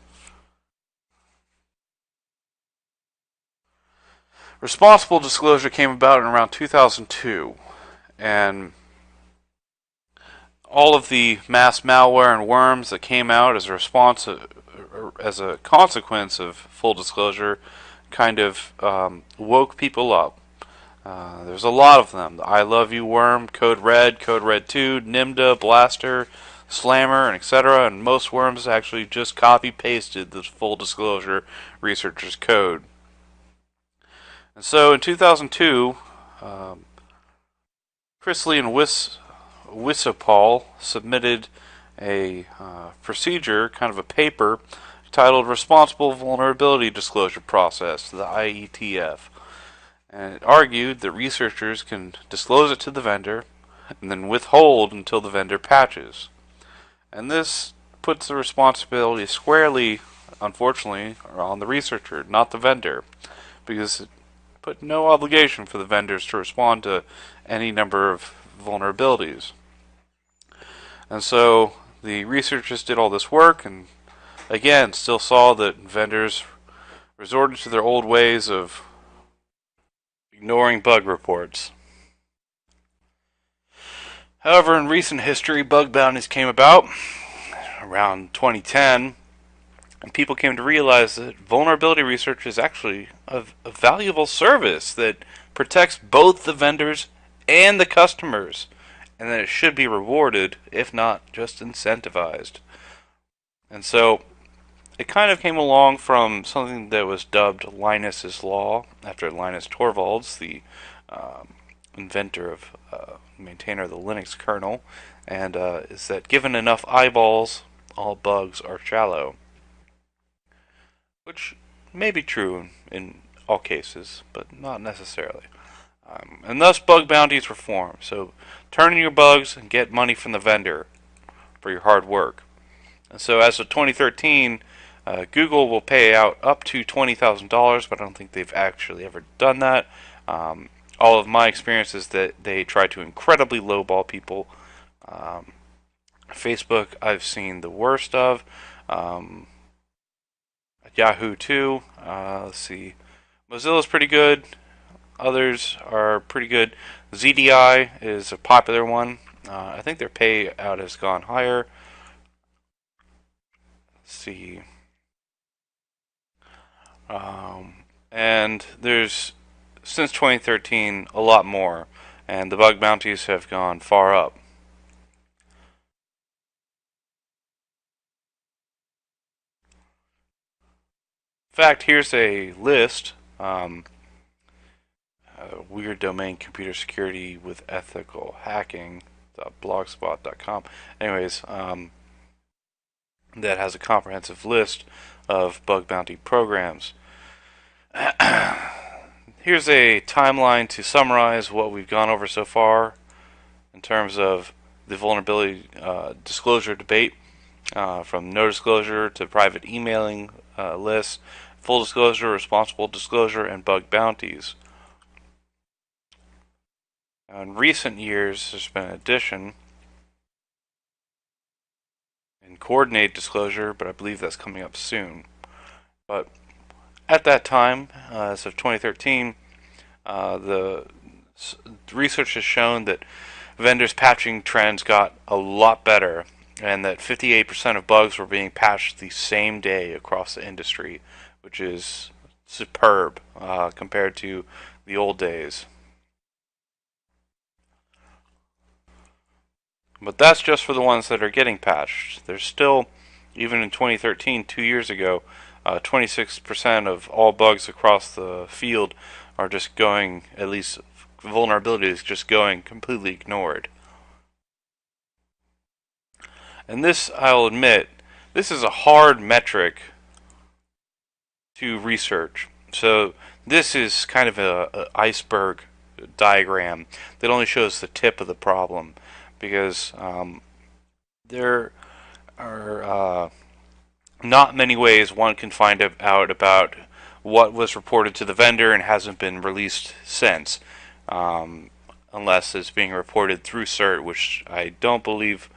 Responsible disclosure came about in around 2002, and all of the mass malware and worms that came out as a consequence of full disclosure kind of woke people up. There's a lot of them. The I Love You worm, Code Red 2, Nimda, Blaster, Slammer, and etc. And most worms actually just copy-pasted the full disclosure researcher's code. And so in 2002, Chrisley and Wisopal submitted a procedure, kind of a paper, titled Responsible Vulnerability Disclosure Process, the IETF. And it argued that researchers can disclose it to the vendor and then withhold until the vendor patches. And this puts the responsibility squarely, unfortunately, on the researcher, not the vendor, because it put no obligation for the vendors to respond to any number of vulnerabilities. And so the researchers did all this work and again still saw that vendors resorted to their old ways of ignoring bug reports. However, in recent history, bug bounties came about around 2010, and people came to realize that vulnerability research is actually a valuable service that protects both the vendors and the customers, and that it should be rewarded, if not just incentivized. And so it kind of came along from something that was dubbed Linus's Law, after Linus Torvalds, the inventor of maintainer of the Linux kernel, and is that given enough eyeballs, all bugs are shallow. Which may be true in all cases, but not necessarily. And thus bug bounties were formed. So turn in your bugs and get money from the vendor for your hard work. And so as of 2013, Google will pay out up to $20,000, but I don't think they've actually ever done that. All of my experience is that they try to incredibly lowball people. Facebook, I've seen the worst of. Yahoo too. Let's see. Mozilla's pretty good. Others are pretty good. ZDI is a popular one. I think their payout has gone higher. Let's see. And there's, since 2013, a lot more. And the bug bounties have gone far up. In fact, here's a list. Weird domain computer security with ethical hacking. Blogspot.com. Anyways, that has a comprehensive list of bug bounty programs. Here's a timeline to summarize what we've gone over so far in terms of the vulnerability disclosure debate, from no disclosure to private emailing lists, full disclosure, responsible disclosure, and bug bounties. In recent years, there's been an addition in coordinated disclosure, but I believe that's coming up soon. But at that time, as of 2013, the research has shown that vendors' patching trends got a lot better, and that 58% of bugs were being patched the same day across the industry, which is superb compared to the old days. But that's just for the ones that are getting patched. There's still, even in 2013, 2 years ago, 26% of all bugs across the field are just going, at least vulnerabilities, just going completely ignored. And this, I'll admit, this is a hard metric to research. So this is kind of an iceberg diagram that only shows the tip of the problem, because there are not many ways one can find out about what was reported to the vendor and hasn't been released since, unless it's being reported through CERT, which I don't believe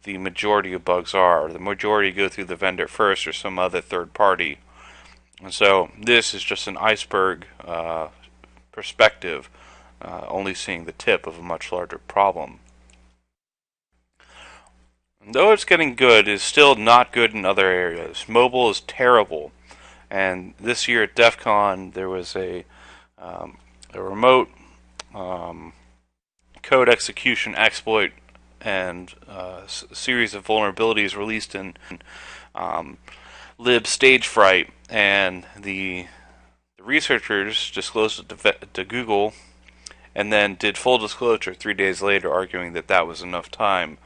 the majority of bugs are. The majority go through the vendor first or some other third party. And so this is just an iceberg perspective, only seeing the tip of a much larger problem. Though it's getting good, it's still not good in other areas. Mobile is terrible. And this year at DEF CON, there was a remote code execution exploit and series of vulnerabilities released in libstagefright, and the researchers disclosed it to Google and then did full disclosure 3 days later, arguing that that was enough time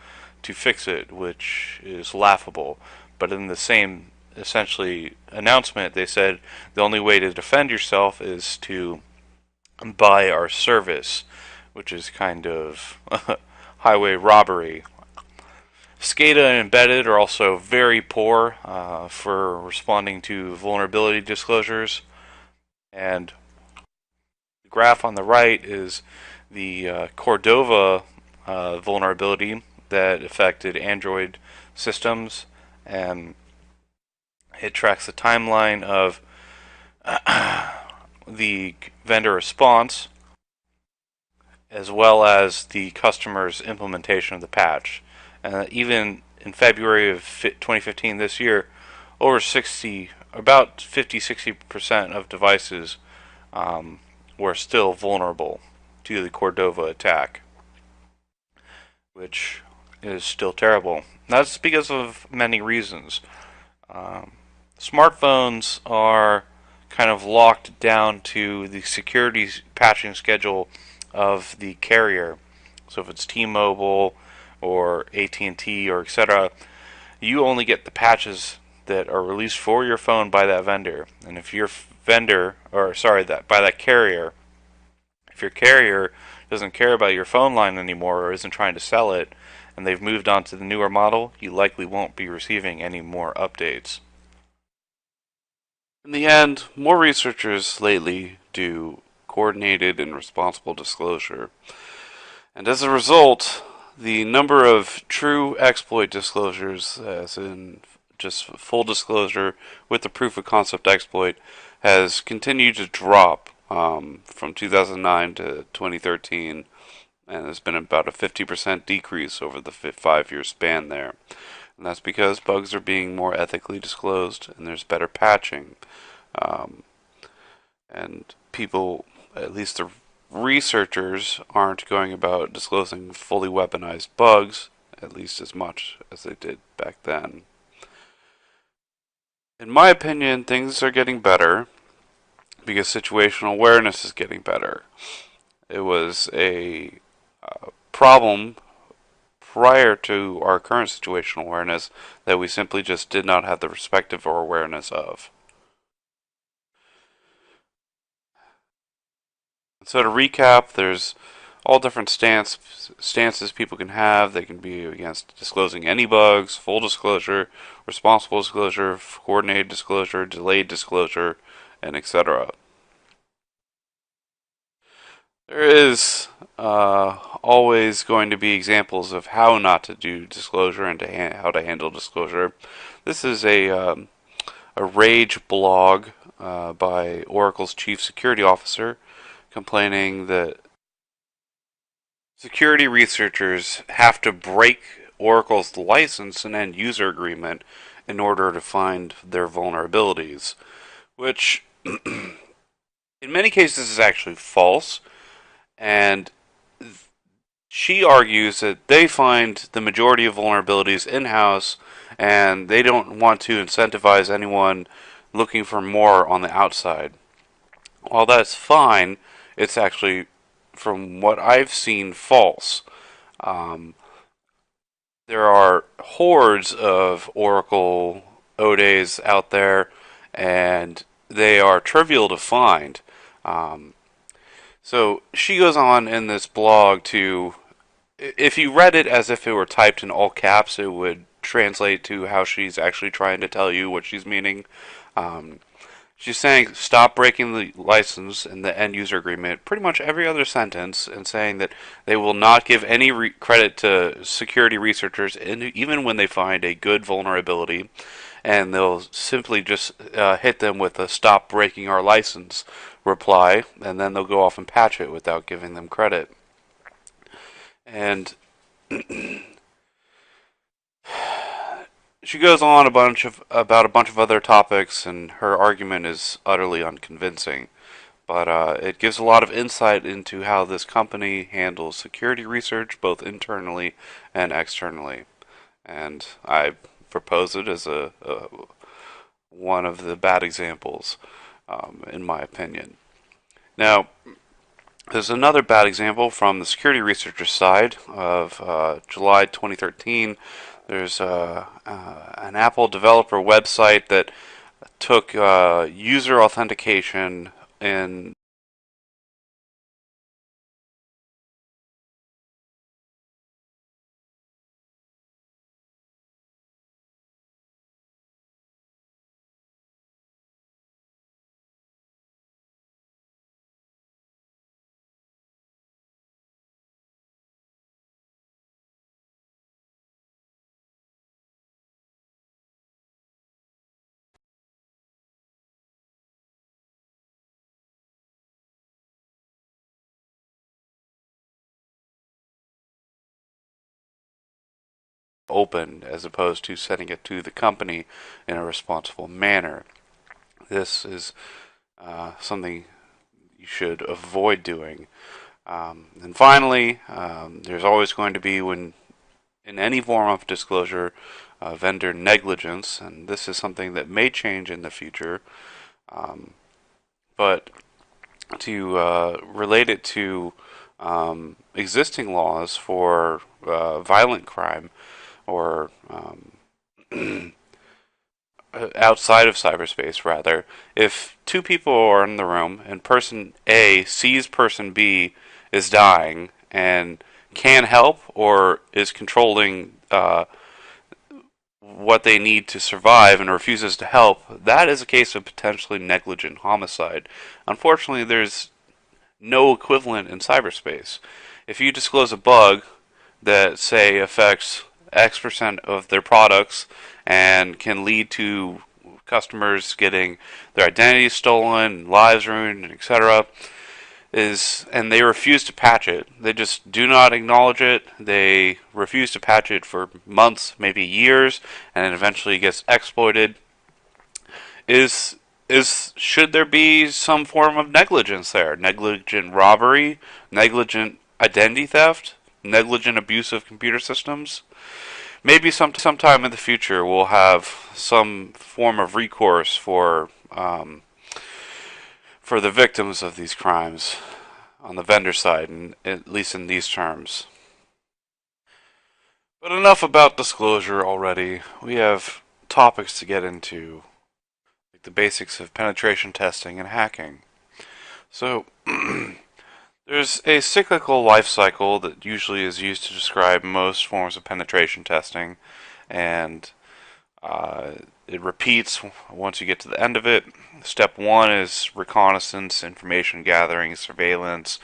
to fix it, which is laughable. But in the same essentially announcement, they said the only way to defend yourself is to buy our service, which is kind of highway robbery. SCADA and Embedded are also very poor for responding to vulnerability disclosures. And the graph on the right is the Cordova vulnerability that affected Android systems, and it tracks the timeline of the vendor response as well as the customer's implementation of the patch. Even in February of 2015 this year, over 60, about 50-60% of devices were still vulnerable to the Cordova attack, which is still terrible. That's because of many reasons. Um, Smartphones are kind of locked down to the security patching schedule of the carrier. So if it's T-Mobile or AT&T or etc., you only get the patches that are released for your phone by that vendor. And if your vendor, or sorry, that by that carrier, if your carrier doesn't care about your phone line anymore or isn't trying to sell it, and they've moved on to the newer model, you likely won't be receiving any more updates. In the end, more researchers lately do coordinated and responsible disclosure. And as a result, the number of true exploit disclosures, as in just full disclosure with the proof of concept exploit, has continued to drop from 2009 to 2013, and there's been about a 50% decrease over the 5 year span there. And that's because bugs are being more ethically disclosed and there's better patching. Um, and people, at least the researchers, aren't going about disclosing fully weaponized bugs, at least as much as they did back then. In my opinion, things are getting better because situational awareness is getting better. It was a problem prior to our current situational awareness that we simply just did not have the perspective or awareness of. So to recap, there's all different stances people can have. They can be against disclosing any bugs, full disclosure, responsible disclosure, coordinated disclosure, delayed disclosure, and etc. There is always going to be examples of how not to do disclosure and how to handle disclosure. This is a rage blog by Oracle's chief security officer complaining that security researchers have to break Oracle's license and end user agreement in order to find their vulnerabilities, which in many cases is actually false. And she argues that they find the majority of vulnerabilities in house and they don't want to incentivize anyone looking for more on the outside. While that's fine, it's actually, from what I've seen, false. Um, there are hordes of Oracle ODAs out there, and they are trivial to find. Um, so she goes on in this blog to, if you read it as if it were typed in all caps, it would translate to how she's actually trying to tell you what she's meaning. Um, She's saying stop breaking the license and the end user agreement pretty much every other sentence, and saying that they will not give any credit to security researchers even when they find a good vulnerability, and they'll simply just hit them with a stop breaking our license reply, and then they'll go off and patch it without giving them credit. And she goes on about a bunch of other topics, and her argument is utterly unconvincing. But it gives a lot of insight into how this company handles security research, both internally and externally. And I propose it as a one of the bad examples, in my opinion. Now, there's another bad example from the security researcher side of July 2013. There's an Apple developer website that took user authentication in open as opposed to sending it to the company in a responsible manner. This is something you should avoid doing. And finally, there's always going to be, when in any form of disclosure, vendor negligence, and this is something that may change in the future. But to relate it to existing laws for violent crime or outside of cyberspace, rather, if two people are in the room and person A sees person B is dying and can help or is controlling what they need to survive and refuses to help, that is a case of potentially negligent homicide. Unfortunately, there's no equivalent in cyberspace. If you disclose a bug that, say, affects X% of their products and can lead to customers getting their identities stolen, lives ruined, etc., and they refuse to patch it. They just do not acknowledge it. They refuse to patch it for months, maybe years, and it eventually gets exploited. Should there be some form of negligence there? Negligent robbery, negligent identity theft, negligent abuse of computer systems? Maybe sometime in the future we'll have some form of recourse for the victims of these crimes on the vendor side, and at least in these terms. But enough about disclosure already. We have topics to get into, like the basics of penetration testing and hacking. So, there's a cyclical life cycle that usually is used to describe most forms of penetration testing, and it repeats once you get to the end of it. Step 1 is reconnaissance, information gathering, surveillance,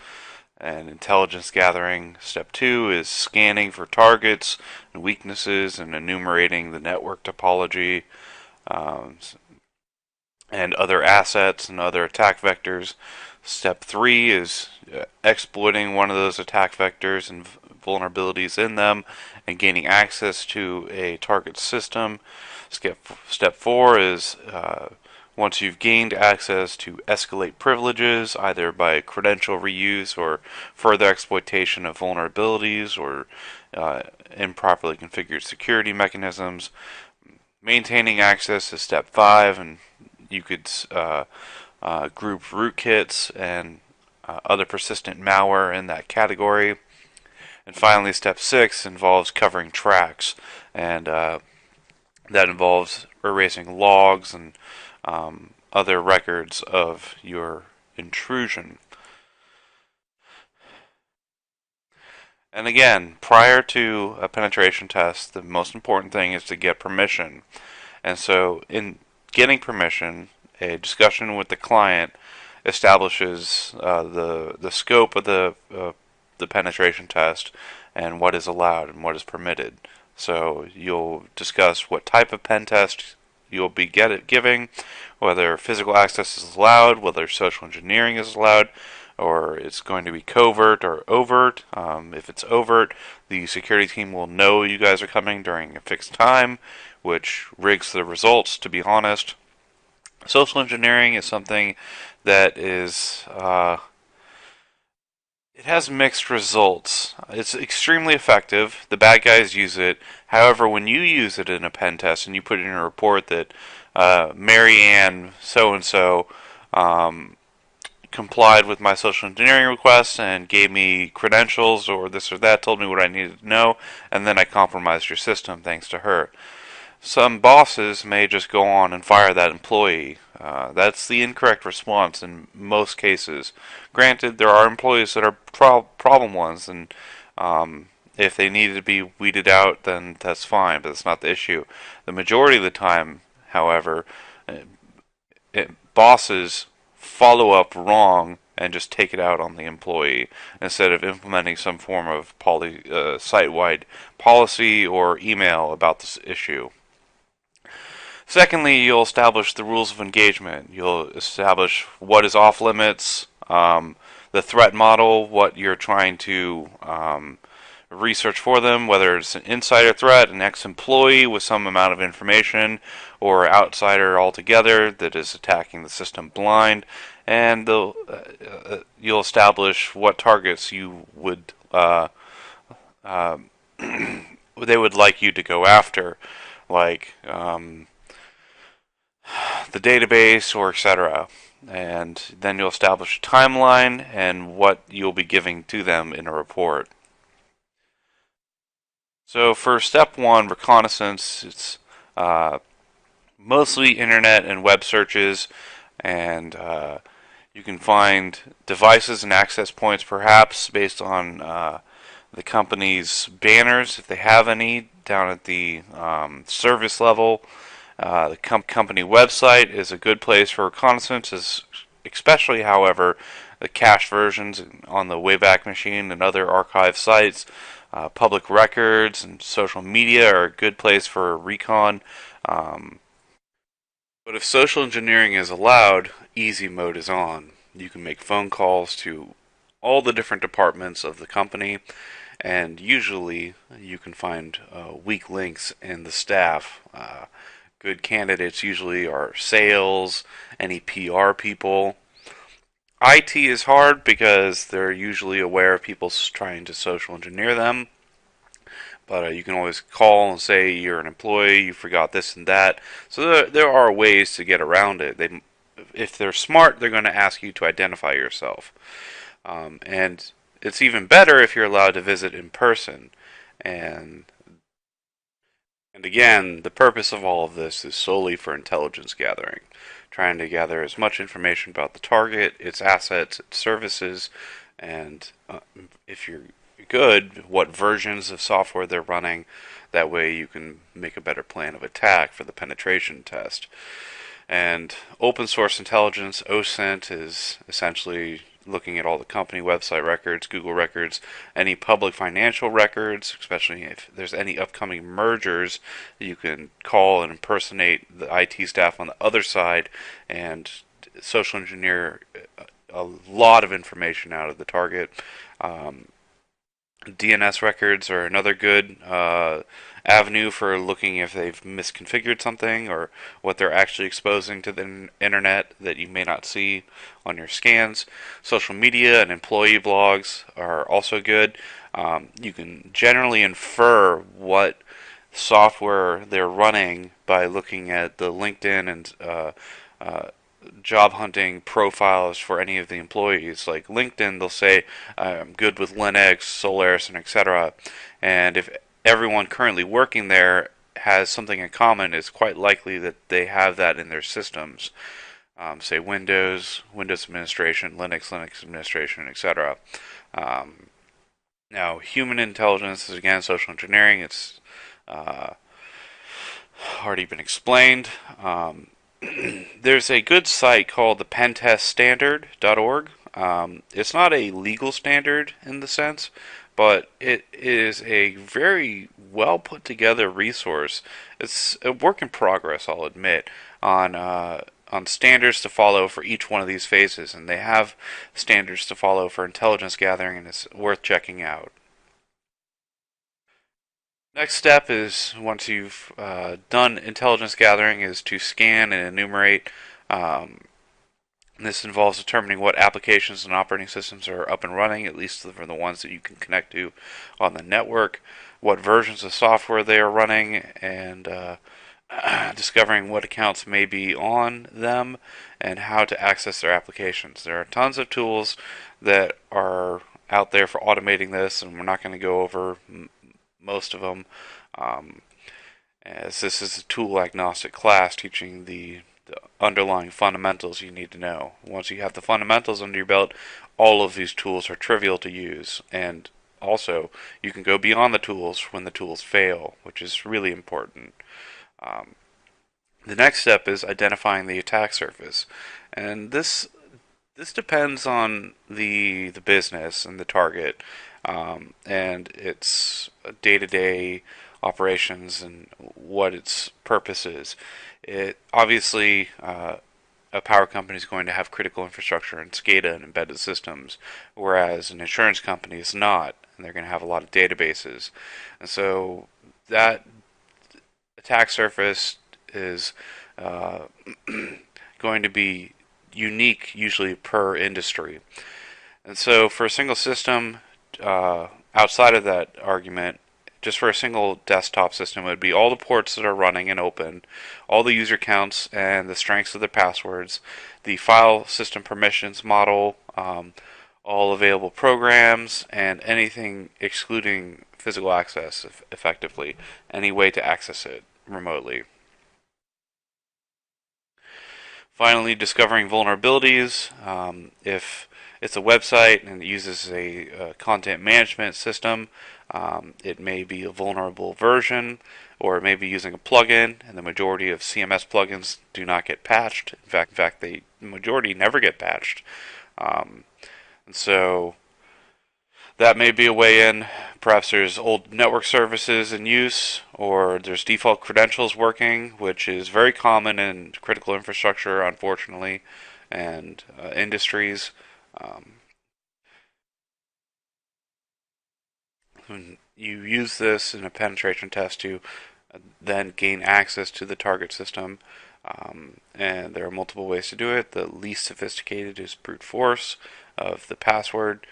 and intelligence gathering. Step 2 is scanning for targets and weaknesses and enumerating the network topology and other assets and other attack vectors. Step 3 is exploiting one of those attack vectors and vulnerabilities in them and gaining access to a target system. Step 4 is once you've gained access, to escalate privileges, either by credential reuse or further exploitation of vulnerabilities or improperly configured security mechanisms. Maintaining access is step 5, and you could group rootkits and other persistent malware in that category. And finally, step 6 involves covering tracks, and that involves erasing logs and other records of your intrusion. And again, prior to a penetration test, the most important thing is to get permission. And so in getting permission, a discussion with the client establishes the scope of the penetration test and what is allowed and what is permitted. So you'll discuss what type of pen test you'll be giving, whether physical access is allowed, whether social engineering is allowed, or it's going to be covert or overt. If it's overt, the security team will know you guys are coming during a fixed time, which rigs the results, to be honest. Social engineering is something that is it has mixed results. It's extremely effective. The bad guys use it. However, when you use it in a pen test and you put in a report that Mary Ann so-and-so complied with my social engineering request and gave me credentials or this or that, told me what I needed to know, and then I compromised your system thanks to her. Some bosses may just go on and fire that employee. That's the incorrect response in most cases. Granted, there are employees that are problem ones, and if they need to be weeded out, then that's fine, but that's not the issue. The majority of the time, however, bosses follow up wrong and just take it out on the employee instead of implementing some form of site-wide policy or email about this issue. Secondly, you'll establish the rules of engagement. You'll establish what is off limits, the threat model, what you're trying to research for them, whether it's an insider threat, an ex-employee with some amount of information, or outsider altogether that is attacking the system blind, and you'll establish what targets you would uh, they would like you to go after, like the database or etc. And then you'll establish a timeline and what you'll be giving to them in a report. So for step one, reconnaissance, it's mostly internet and web searches, and you can find devices and access points perhaps based on the company's banners, if they have any, down at the service level. The company website is a good place for reconnaissance, especially, however, the cache versions on the Wayback Machine and other archive sites. Public records and social media are a good place for recon. But if social engineering is allowed, easy mode is on. You can make phone calls to all the different departments of the company, and usually you can find weak links in the staff. Good candidates usually are sales, any PR people. IT is hard because they're usually aware of people trying to social engineer them. But you can always call and say you're an employee, you forgot this and that. So there are ways to get around it. If they're smart, they're going to ask you to identify yourself. And it's even better if you're allowed to visit in person. And again, the purpose of all of this is solely for intelligence gathering, trying to gather as much information about the target, its assets, its services, and if you're good, what versions of software they're running. That way you can make a better plan of attack for the penetration test. And open source intelligence, OSINT, is essentially looking at all the company website records, Google records, any public financial records, especially if there's any upcoming mergers. You can call and impersonate the IT staff on the other side and social engineer a lot of information out of the target. DNS records are another good avenue for looking if they've misconfigured something or what they're actually exposing to the internet that you may not see on your scans. Social media and employee blogs are also good. You can generally infer what software they're running by looking at the LinkedIn and job hunting profiles for any of the employees. Like LinkedIn, they'll say, I'm good with Linux, Solaris, and etc. And if everyone currently working there has something in common, it's quite likely that they have that in their systems. Say Windows administration, Linux administration, etc. Now, human intelligence is again social engineering. It's already been explained. There's a good site called the penteststandard.org. It's not a legal standard in the sense, but it is a very well put together resource. It's a work in progress, I'll admit, on standards to follow for each one of these phases, and they have standards to follow for intelligence gathering, and it's worth checking out. Next step is, once you've done intelligence gathering, is to scan and enumerate. This involves determining what applications and operating systems are up and running, at least for the ones that you can connect to on the network, what versions of software they are running, and discovering what accounts may be on them and how to access their applications. There are tons of tools that are out there for automating this, and we're not going to go over most of them, as this is a tool agnostic class teaching the underlying fundamentals you need to know. Once you have the fundamentals under your belt, all of these tools are trivial to use, and also you can go beyond the tools when the tools fail, which is really important. The next step is identifying the attack surface, and this depends on the business and the target, and its day-to-day operations and what its purpose is. It obviously a power company is going to have critical infrastructure and SCADA and embedded systems, whereas an insurance company is not. and they're going to have a lot of databases. And so that attack surface is uh, going to be unique, usually per industry. And so for a single system, outside of that argument, just for a single desktop system, it would be all the ports that are running and open, all the user counts and the strengths of the passwords, the file system permissions model, all available programs, and anything excluding physical access, effectively, any way to access it remotely. Finally, discovering vulnerabilities. If it's a website and it uses a content management system, it may be a vulnerable version, or it may be using a plugin, and the majority of CMS plugins do not get patched. In fact, the majority never get patched. And so that may be a way in. Perhaps there's old network services in use, or there's default credentials working, which is very common in critical infrastructure, unfortunately, and industries. When you use this in a penetration test to then gain access to the target system, and there are multiple ways to do it. The least sophisticated is brute force of the password.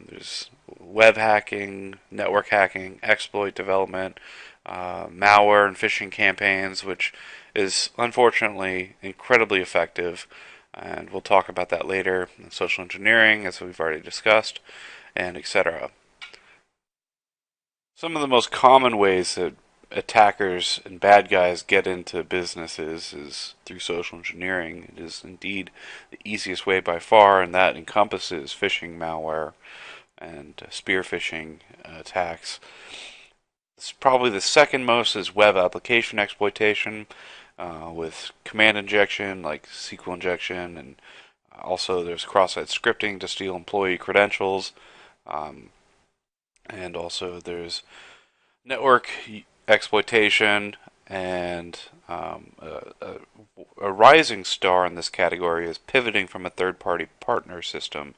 There's web hacking, network hacking, exploit development, malware and phishing campaigns, which is unfortunately incredibly effective. And we'll talk about that later. Social engineering, as we've already discussed, and etc. Some of the most common ways that attackers and bad guys get into businesses is through social engineering. It is indeed the easiest way by far, and that encompasses phishing malware and spear phishing attacks. It's probably the second most is web application exploitation, with command injection like SQL injection, and also there's cross-site scripting to steal employee credentials, and also there's network exploitation, and a rising star in this category is pivoting from a third-party partner system.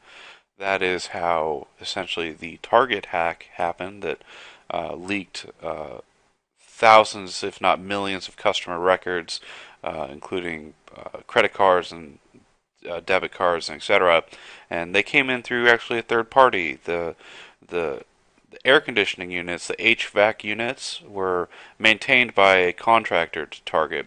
That is how essentially the Target hack happened that leaked thousands, if not millions, of customer records, including credit cards and debit cards, and etc. And they came in through actually a third party. The air conditioning units, the HVAC units, were maintained by a contractor to Target.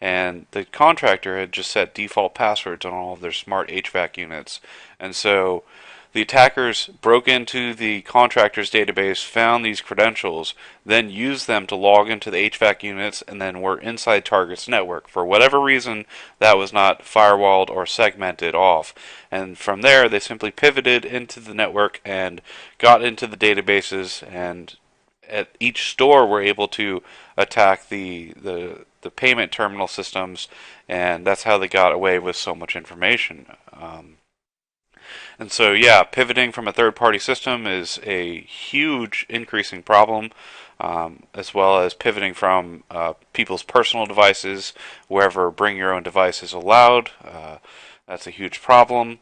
And the contractor had just set default passwords on all of their smart HVAC units. And so the attackers broke into the contractor's database, found these credentials, then used them to log into the HVAC units, and then were inside Target's network. For whatever reason, that was not firewalled or segmented off. And from there, they simply pivoted into the network and got into the databases, and at each store were able to attack the payment terminal systems, and that's how they got away with so much information. And so, yeah, pivoting from a third-party system is a huge increasing problem, as well as pivoting from people's personal devices, wherever bring your own device is allowed. That's a huge problem.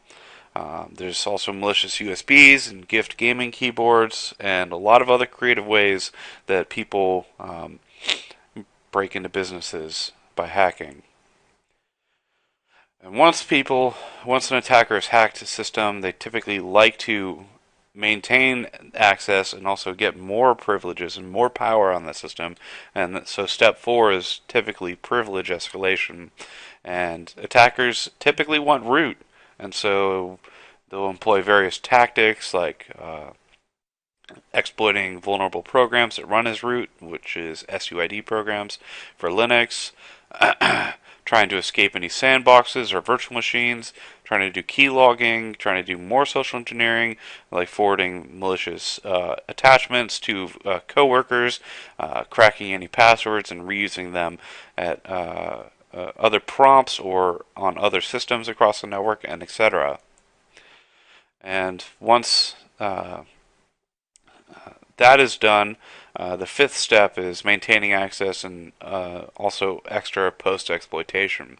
There's also malicious USBs and gift gaming keyboards, and a lot of other creative ways that people break into businesses by hacking. And once an attacker has hacked a system, they typically like to maintain access and also get more privileges and more power on that system. And so step 4 is typically privilege escalation. And attackers typically want root. And so they'll employ various tactics like exploiting vulnerable programs that run as root, which is SUID programs for Linux, trying to escape any sandboxes or virtual machines, trying to do key logging, trying to do more social engineering, like forwarding malicious attachments to coworkers, cracking any passwords and reusing them at other prompts or on other systems across the network, and etc. And once that is done, The fifth step is maintaining access and also extra post-exploitation.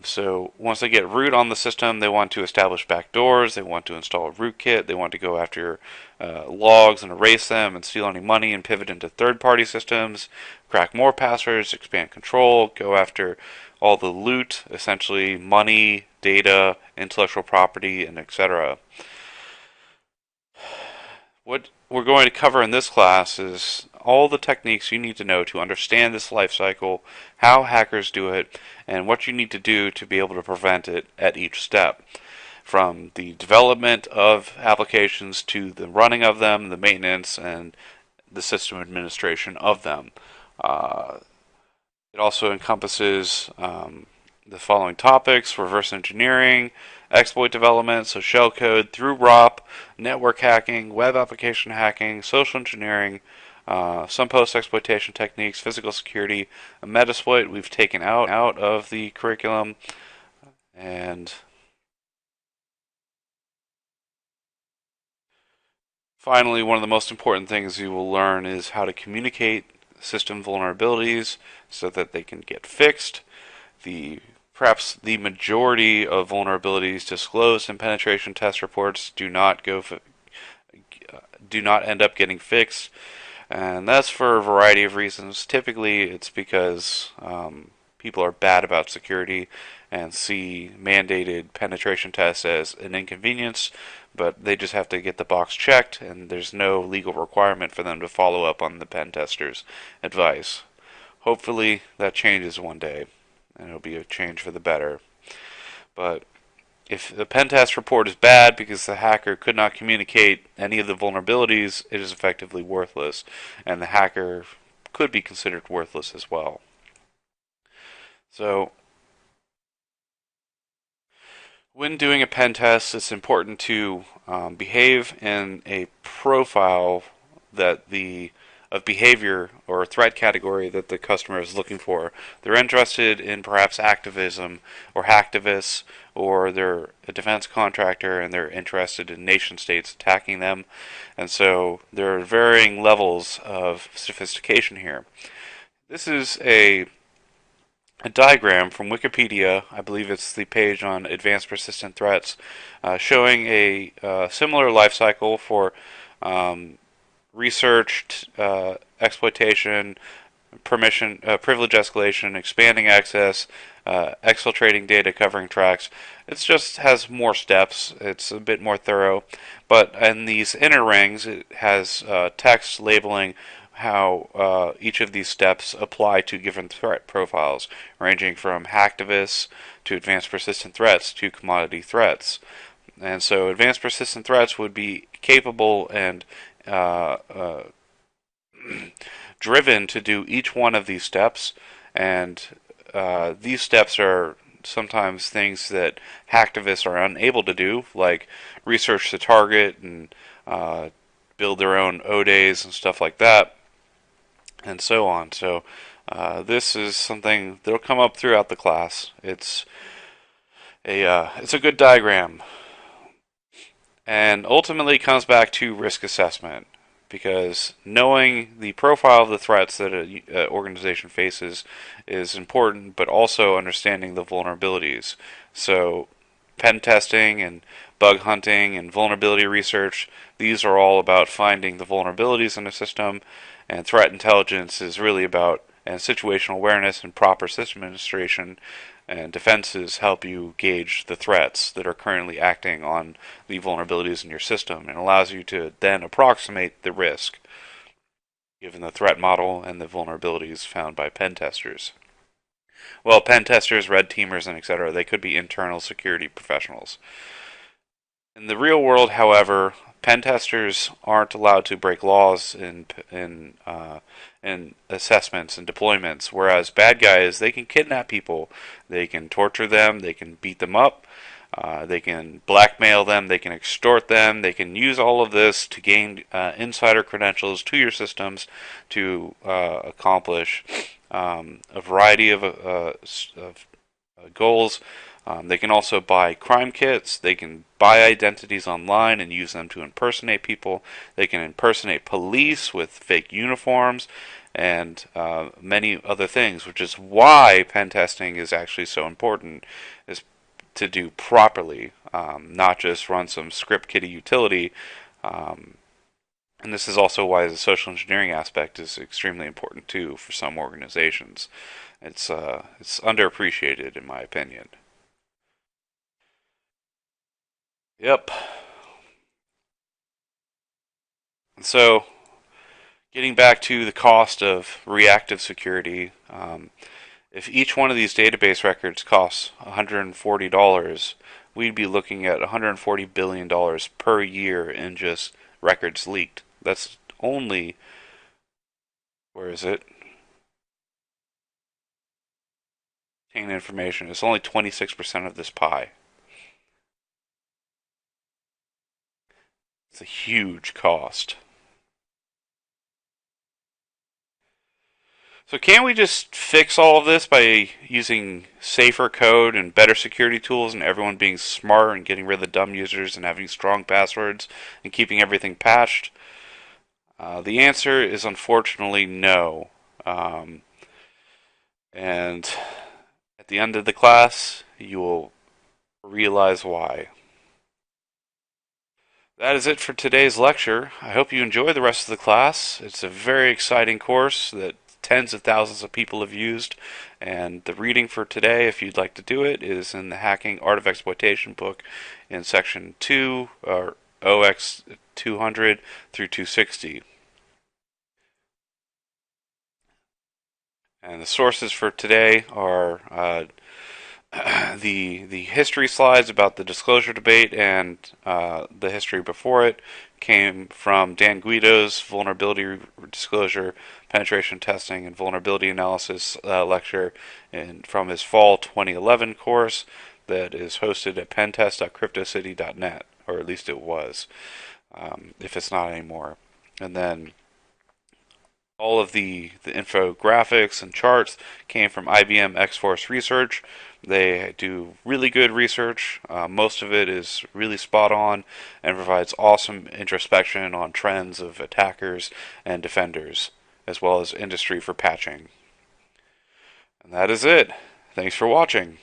So once they get root on the system, they want to establish backdoors, they want to install a rootkit, they want to go after logs and erase them and steal any money and pivot into third-party systems, crack more passwords, expand control, go after all the loot, essentially money, data, intellectual property, and etc. What we're going to cover in this class is all the techniques you need to know to understand this life cycle, how hackers do it, and what you need to do to be able to prevent it at each step. From the development of applications to the running of them, the maintenance, and the system administration of them. It also encompasses the following topics: reverse engineering, exploit development, so shellcode through ROP, network hacking, web application hacking, social engineering, some post-exploitation techniques, physical security, Metasploit we've taken out of the curriculum, and finally, one of the most important things you will learn is how to communicate system vulnerabilities so that they can get fixed. Perhaps the majority of vulnerabilities disclosed in penetration test reports do not end up getting fixed, and that's for a variety of reasons. Typically, it's because people are bad about security and see mandated penetration tests as an inconvenience, but they just have to get the box checked, and there's no legal requirement for them to follow up on the pen tester's advice. Hopefully, that changes one day, and it'll be a change for the better. But if the pen test report is bad because the hacker could not communicate any of the vulnerabilities, it is effectively worthless, and the hacker could be considered worthless as well. So, when doing a pen test, it's important to behave in a profile that of behavior or threat category that the customer is looking for. They're interested in perhaps activism or hacktivists, or they're a defense contractor and they're interested in nation states attacking them. And so there are varying levels of sophistication here. This is a diagram from Wikipedia. I believe it's the page on advanced persistent threats, showing a similar life cycle for research, exploitation, privilege escalation, expanding access, exfiltrating data, covering tracks. It just has more steps. It's a bit more thorough. But in these inner rings, it has text labeling how each of these steps apply to given threat profiles, ranging from hacktivists to advanced persistent threats to commodity threats. And so advanced persistent threats would be capable and driven to do each one of these steps, and these steps are sometimes things that hacktivists are unable to do, like research the target and build their own ODAs and stuff like that, and so on. So this is something that'll come up throughout the class. It's a good diagram, and ultimately comes back to risk assessment, because knowing the profile of the threats that an organization faces is important, but also understanding the vulnerabilities. So pen testing and bug hunting and vulnerability research, these are all about finding the vulnerabilities in a system, and threat intelligence is really about situational awareness and proper system administration, and defenses help you gauge the threats that are currently acting on the vulnerabilities in your system, and allows you to then approximate the risk given the threat model and the vulnerabilities found by pen testers. Well, pen testers, red teamers, and etc., they could be internal security professionals. In the real world, however, pen testers aren't allowed to break laws in assessments and deployments, whereas bad guys, they can kidnap people, they can torture them, they can beat them up, they can blackmail them, they can extort them, they can use all of this to gain insider credentials to your systems to accomplish a variety of goals. They can also buy crime kits. They can buy identities online and use them to impersonate people. They can impersonate police with fake uniforms and many other things, which is why pen testing is actually so important, is to do properly, not just run some script kiddie utility. And this is also why the social engineering aspect is extremely important too for some organizations. It's underappreciated in my opinion. Yep. And so, getting back to the cost of reactive security, if each one of these database records costs $140, we'd be looking at $140 billion per year in just records leaked. That's only, where is it? Contained information. It's only 26% of this pie. It's a huge cost. So can't we just fix all of this by using safer code and better security tools and everyone being smart and getting rid of the dumb users and having strong passwords and keeping everything patched? The answer is unfortunately no. And at the end of the class, you will realize why. That is it for today's lecture. I hope you enjoy the rest of the class. It's a very exciting course that tens of thousands of people have used, and the reading for today, if you'd like to do it, is in the Hacking Art of Exploitation book in section 2, or OX 200 through 260. And the sources for today are the history slides about the disclosure debate and the history before it came from Dan Guido's vulnerability disclosure, penetration testing, and vulnerability analysis lecture from his fall 2011 course that is hosted at pentest.cryptocity.net, or at least it was, if it's not anymore. And then all of the infographics and charts came from IBM X-Force Research. They do really good research. Most of it is really spot on and provides awesome introspection on trends of attackers and defenders, as well as industry for patching. And that is it. Thanks for watching.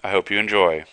I hope you enjoy.